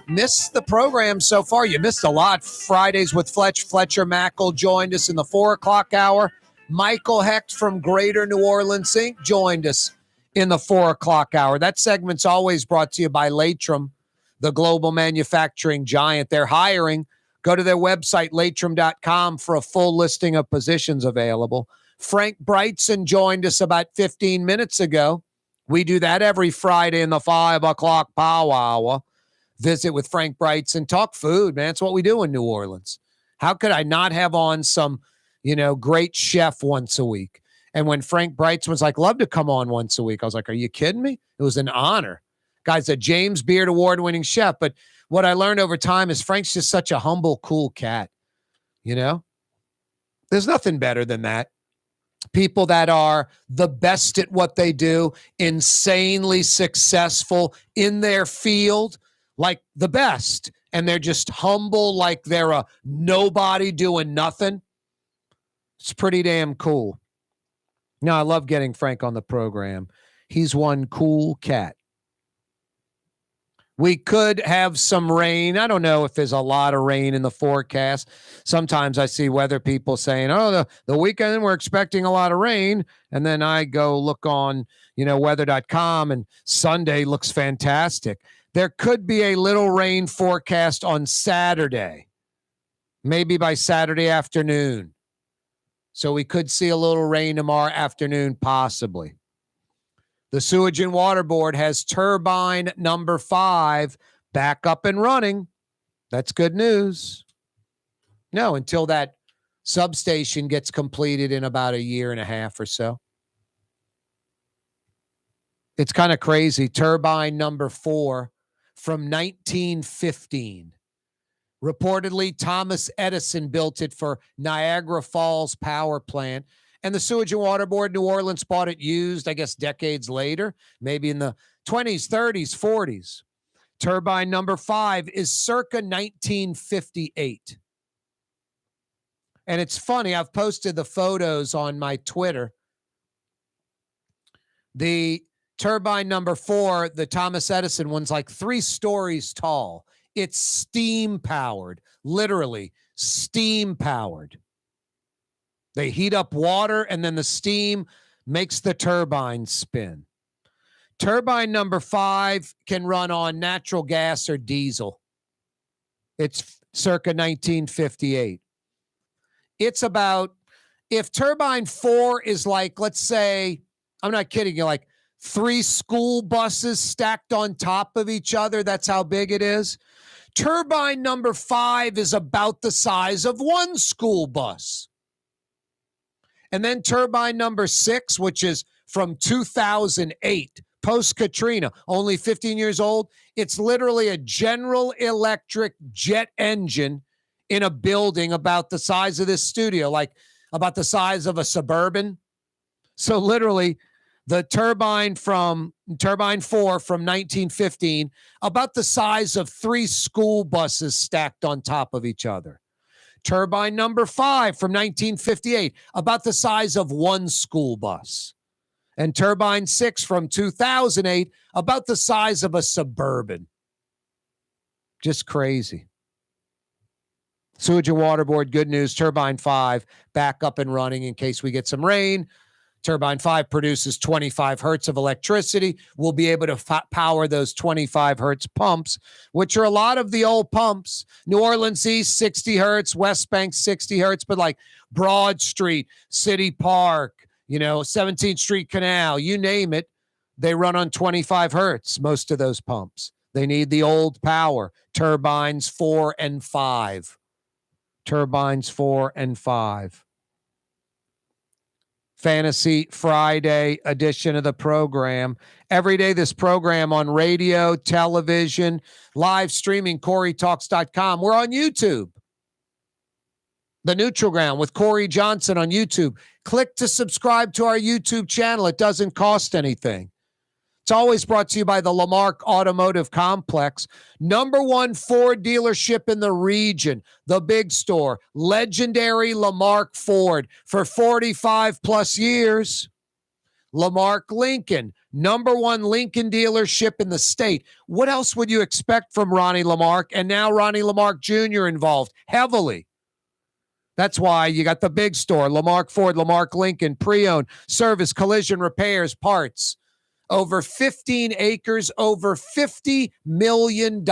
missed the program so far, you missed a lot. Fridays with Fletcher Mackel joined us in the 4 o'clock hour. Michael Hecht from Greater New Orleans Inc. joined us in the 4 o'clock hour. That segment's always brought to you by Latrim, the global manufacturing giant. They're hiring. Go to their website, latrim.com, for a full listing of positions available. Frank Brigtsen joined us about 15 minutes ago. We do that every Friday in the 5 o'clock power hour. Visit with Frank Brigtsen, talk food, man. It's what we do in New Orleans. How could I not have on some, great chef once a week? And when Frank Brigtsen was like, love to come on once a week, I was like, are you kidding me? It was an honor. Guy's a James Beard award-winning chef. But what I learned over time is Frank's just such a humble, cool cat. There's nothing better than that. People that are the best at what they do, insanely successful in their field, like the best, and they're just humble, like they're a nobody doing nothing. It's pretty damn cool. No, I love getting Frank on the program. He's one cool cat. We could have some rain. I don't know if there's a lot of rain in the forecast. Sometimes I see weather people saying, oh, the weekend we're expecting a lot of rain. And then I go look on, weather.com, and Sunday looks fantastic. There could be a little rain forecast on Saturday, maybe by Saturday afternoon. So we could see a little rain tomorrow afternoon, possibly. The Sewage and Water Board has turbine number 5 back up and running. That's good news. No, until that substation gets completed in about a year and a half or so. It's kind of crazy. Turbine number 4 from 1915. Reportedly, Thomas Edison built it for Niagara Falls Power Plant. And the Sewage and Water Board New Orleans bought it used, I guess, decades later, maybe in the 20s, 30s, 40s. Turbine number 5 is circa 1958. And it's funny, I've posted the photos on my Twitter. The turbine number 4, the Thomas Edison one's like 3 stories tall. It's steam-powered, literally steam-powered. They heat up water, and then the steam makes the turbine spin. Turbine number 5 can run on natural gas or diesel. It's circa 1958. It's about, if turbine 4 is like, let's say, I'm not kidding you, like 3 school buses stacked on top of each other, that's how big it is. Turbine number 5 is about the size of 1 school bus. And then turbine number 6, which is from 2008, post-Katrina, only 15 years old. It's literally a General Electric jet engine in a building about the size of this studio, like about the size of a Suburban. So literally, the turbine 4 from 1915, about the size of 3 school buses stacked on top of each other. Turbine number 5 from 1958, about the size of 1 school bus. And turbine 6 from 2008, about the size of a Suburban. Just crazy. Sewage and Water Board, good news. Turbine 5 back up and running in case we get some rain. Turbine 5 produces 25 hertz of electricity. We'll be able to power those 25 hertz pumps, which are a lot of the old pumps. New Orleans East, 60 hertz, West Bank, 60 hertz, but like Broad Street, City Park, 17th Street Canal, you name it, they run on 25 hertz, most of those pumps. They need the old power, turbines 4 and 5. Turbines 4 and 5. Fantasy Friday edition of the program. Every day, this program on radio, television, live streaming, CoreyTalks.com. We're on YouTube. The Neutral Ground with Corey Johnson on YouTube. Click to subscribe to our YouTube channel. It doesn't cost anything. It's always brought to you by the Lamarck Automotive Complex. #1 Ford dealership in the region. The big store. Legendary Lamarck Ford for 45 plus years. Lamarck Lincoln. #1 Lincoln dealership in the state. What else would you expect from Ronnie Lamarck? And now Ronnie Lamarck Jr. involved heavily. That's why you got the big store, Lamarck Ford, Lamarck Lincoln, pre-owned, service, collision, repairs, parts. Over 15 acres, over $50 million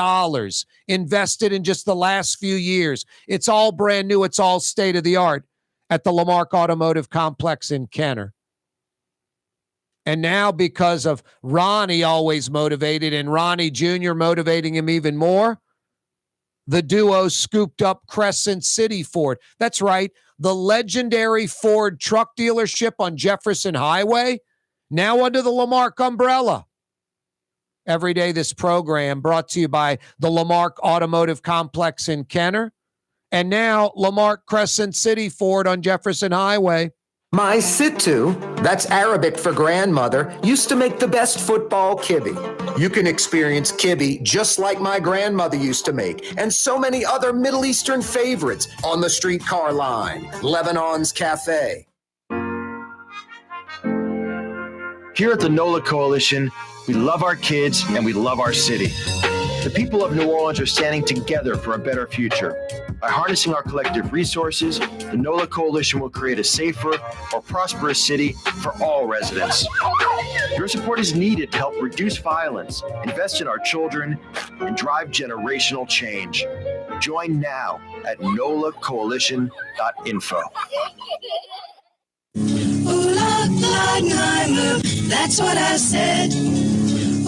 invested in just the last few years. It's all brand new. It's all state-of-the-art at the Lamarck Automotive Complex in Kenner. And now, because of Ronnie always motivated and Ronnie Jr. motivating him even more, the duo scooped up Crescent City Ford. That's right, the legendary Ford truck dealership on Jefferson Highway, now under the Lamarck umbrella. Every day, this program brought to you by the Lamarck Automotive Complex in Kenner, and now Lamarck Crescent City Ford on Jefferson Highway. My Sittu, that's Arabic for grandmother, used to make the best football kibbe. You can experience kibbe just like my grandmother used to make, and so many other Middle Eastern favorites on the streetcar line, Lebanon's Cafe. Here at the NOLA Coalition, we love our kids and we love our city. The people of New Orleans are standing together for a better future. By harnessing our collective resources, the NOLA Coalition will create a safer, more prosperous city for all residents. Your support is needed to help reduce violence, invest in our children, and drive generational change. Join now at nolacoalition.info. Ooh, Leidenheimer, that's what I said.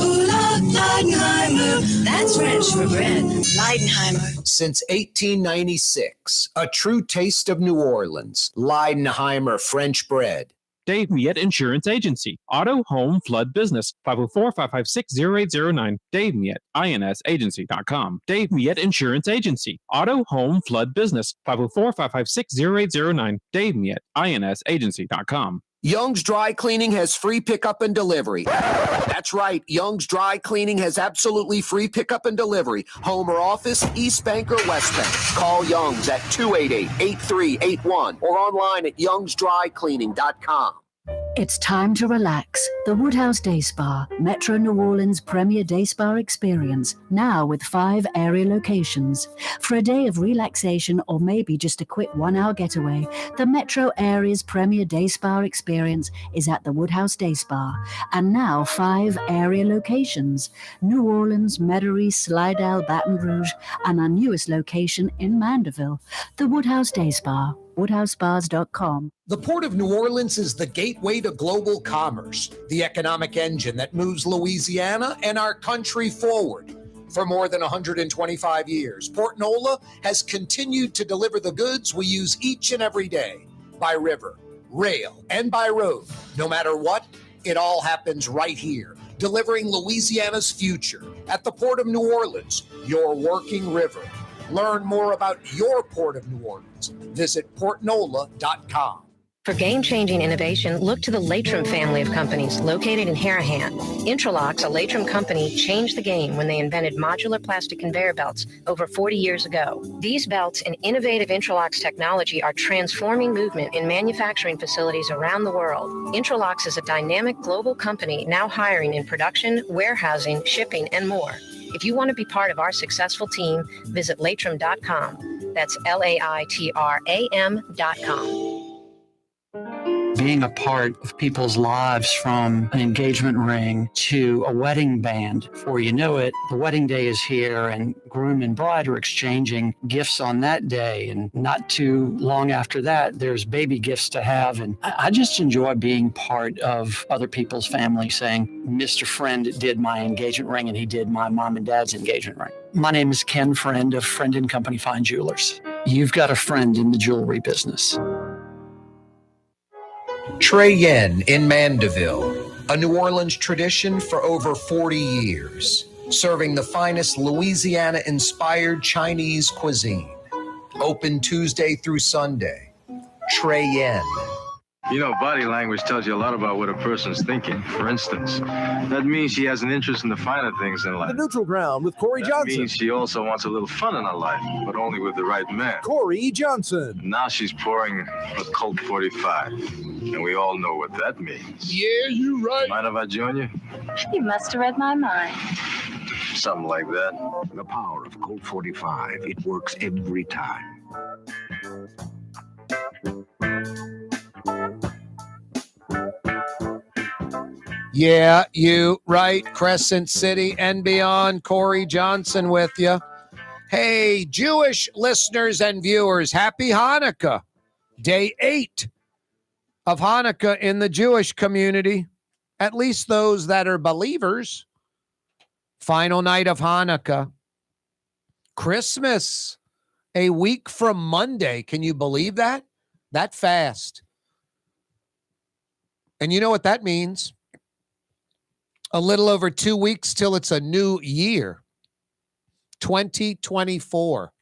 Ooh, Leidenheimer, that's French for bread. Leidenheimer. Since 1896, a true taste of New Orleans. Leidenheimer French bread. Dave Miette Insurance Agency. Auto, home, flood, business. 504-556-0809. Dave Miette, insagency.com. Dave Miette Insurance Agency. Auto, home, flood, business. 504-556-0809. Dave Miette, insagency.com. Young's Dry Cleaning has free pickup and delivery. That's right. Young's Dry Cleaning has absolutely free pickup and delivery. Home or office, East Bank or West Bank. Call Young's at 288-8381 or online at youngsdrycleaning.com. It's time to relax. The Woodhouse Day Spa, Metro New Orleans' premier day spa experience, now with 5 area locations. For a day of relaxation or maybe just a quick 1-hour getaway, the Metro area's premier day spa experience is at the Woodhouse Day Spa. And now 5 area locations: New Orleans, Metairie, Slidell, Baton Rouge, and our newest location in Mandeville. The Woodhouse Day Spa. WoodhouseSpas.com. The Port of New Orleans is the gateway to global commerce, the economic engine that moves Louisiana and our country forward. For more than 125 years, Port Nola has continued to deliver the goods we use each and every day, by river, rail, and by road. No matter what, it all happens right here, delivering Louisiana's future at the Port of New Orleans, your working river. Learn more about your Port of New Orleans. Visit portnola.com. For game-changing innovation, look to the Latrim family of companies located in Harahan. Intralocks, a Latrim company, changed the game when they invented modular plastic conveyor belts over 40 years ago. These belts and innovative Intralocks technology are transforming movement in manufacturing facilities around the world. Intralocks is a dynamic global company now hiring in production, warehousing, shipping, and more. If you want to be part of our successful team, visit Latrim.com. That's LAITRAM.com. Being a part of people's lives, from an engagement ring to a wedding band. Before you know it, the wedding day is here and groom and bride are exchanging gifts on that day. And not too long after that, there's baby gifts to have. And I just enjoy being part of other people's family, saying, Mr. Friend did my engagement ring and he did my mom and dad's engagement ring. My name is Ken Friend of Friend & Company Fine Jewelers. You've got a friend in the jewelry business. Trey Yen in Mandeville, a New Orleans tradition for over 40 years, serving the finest Louisiana-inspired Chinese cuisine. Open Tuesday through Sunday. Trey Yen. You know, body language tells you a lot about what a person's thinking. For instance, that means she has an interest in the finer things in life. The Neutral Ground with Corey Johnson. That means she also wants a little fun in her life, but only with the right man. Corey Johnson. Now she's pouring a Colt 45, and we all know what that means. Yeah, you right. Mind if I join you? You must have read my mind. Something like that. The power of Colt 45. It works every time. Yeah, you right. Crescent City and beyond. Corey Johnson with you. Hey, Jewish listeners and viewers, happy Hanukkah. Day 8 of Hanukkah in the Jewish community, at least those that are believers. Final night of Hanukkah. Christmas, a week from Monday. Can you believe that? That fast. And you know what that means? A little over 2 weeks till it's a new year, 2024.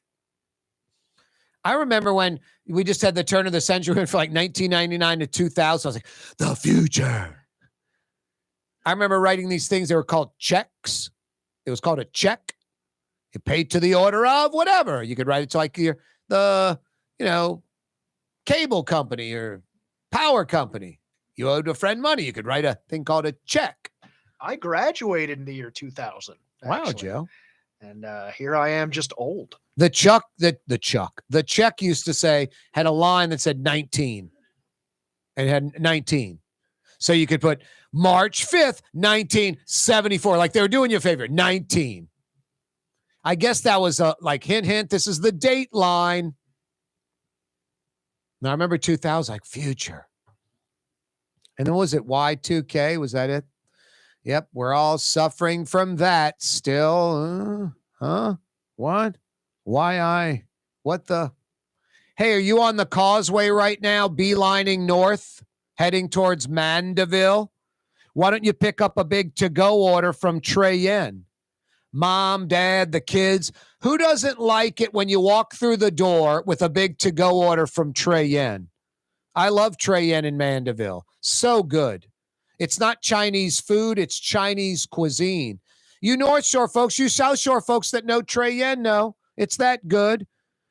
I remember when we just had the turn of the century for like 1999 to 2000. I was like, the future. I remember writing these things. They were called checks. It was called a check. You paid to the order of whatever. You could write it to like the cable company or power company. You owed a friend money. You could write a thing called a check. I graduated in the year 2000. Wow, actually. Joe. And here I am, just old. The check used to say, had a line that said 19. And it had 19. So you could put March 5th, 1974. Like they were doing you a favor, 19. I guess that was like hint, this is the date line. Now I remember 2000, like future. And then was it Y2K? Was that it? Yep, we're all suffering from that still. What? What the? Hey, are you on the causeway right now, beelining north, heading towards Mandeville? Why don't you pick up a big to-go order from Trey Yen? Mom, dad, the kids. Who doesn't like it when you walk through the door with a big to-go order from Trey Yen? I love Trey Yen in Mandeville. So good. It's not Chinese food. It's Chinese cuisine. You North Shore folks, you South Shore folks that know Trey Yen know it's that good.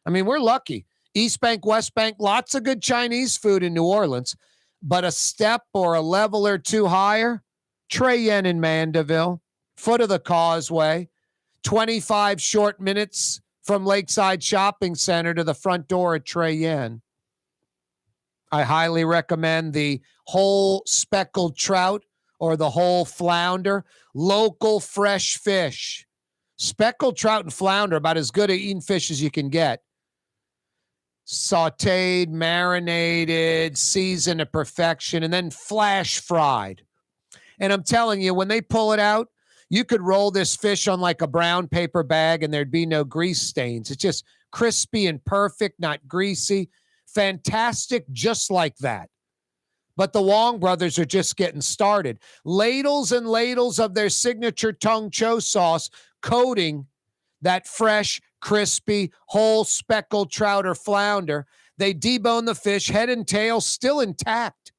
I mean, we're lucky. East Bank, West Bank, lots of good Chinese food in New Orleans. But a step or a level or two higher, Trey Yen in Mandeville, foot of the causeway, 25 short minutes from Lakeside Shopping Center to the front door at Trey Yen. I highly recommend the whole speckled trout or the whole flounder. Local fresh fish. Speckled trout and flounder, about as good at eating fish as you can get. Sauteed, marinated, seasoned to perfection, and then flash fried. And I'm telling you, when they pull it out, you could roll this fish on like a brown paper bag and there'd be no grease stains. It's just crispy and perfect, not greasy. Fantastic, just like that. But the Wong brothers are just getting started. Ladles and ladles of their signature Tung Cho sauce coating that fresh, crispy, whole speckled trout or flounder. They debone the fish, head and tail still intact.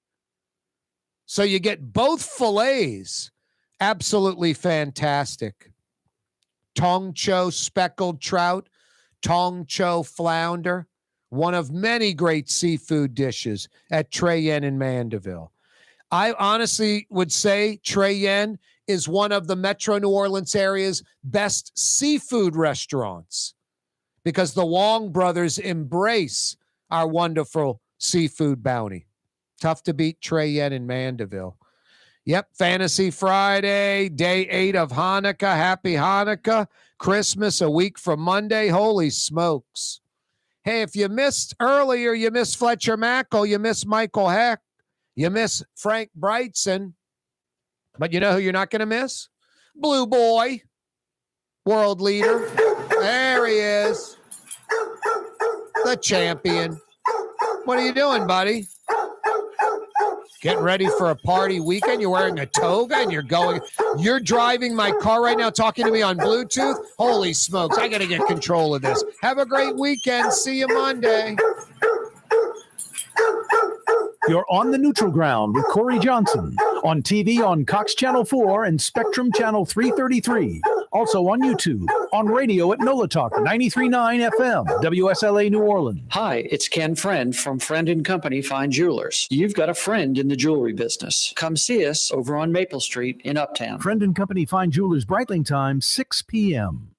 So you get both fillets. Absolutely fantastic. Tung Cho speckled trout, Tung Cho flounder. One of many great seafood dishes at Trey Yen in Mandeville. I honestly would say Trey Yen is one of the Metro New Orleans area's best seafood restaurants because the Wong brothers embrace our wonderful seafood bounty. Tough to beat Trey Yen in Mandeville. Yep, Fantasy Friday, day 8 of Hanukkah. Happy Hanukkah. Christmas a week from Monday. Holy smokes. Hey, if you missed earlier, you missed Fletcher Mackel, you missed Michael Hecht, you missed Frank Brigtsen. But you know who you're not going to miss? Blue Boy, world leader. There he is. The champion. What are you doing, buddy? Getting ready for a party weekend? You're wearing a toga and you're driving my car right now talking to me on Bluetooth? Holy smokes, I got to get control of this. Have a great weekend. See you Monday. You're on the neutral ground with Corey Johnson on TV on Cox Channel 4 and Spectrum Channel 333. Also on YouTube, on radio at NOLA Talk 93.9 FM, WSLA New Orleans. Hi, it's Ken Friend from Friend & Company Fine Jewelers. You've got a friend in the jewelry business. Come see us over on Maple Street in Uptown. Friend & Company Fine Jewelers, Breitling time, 6 p.m.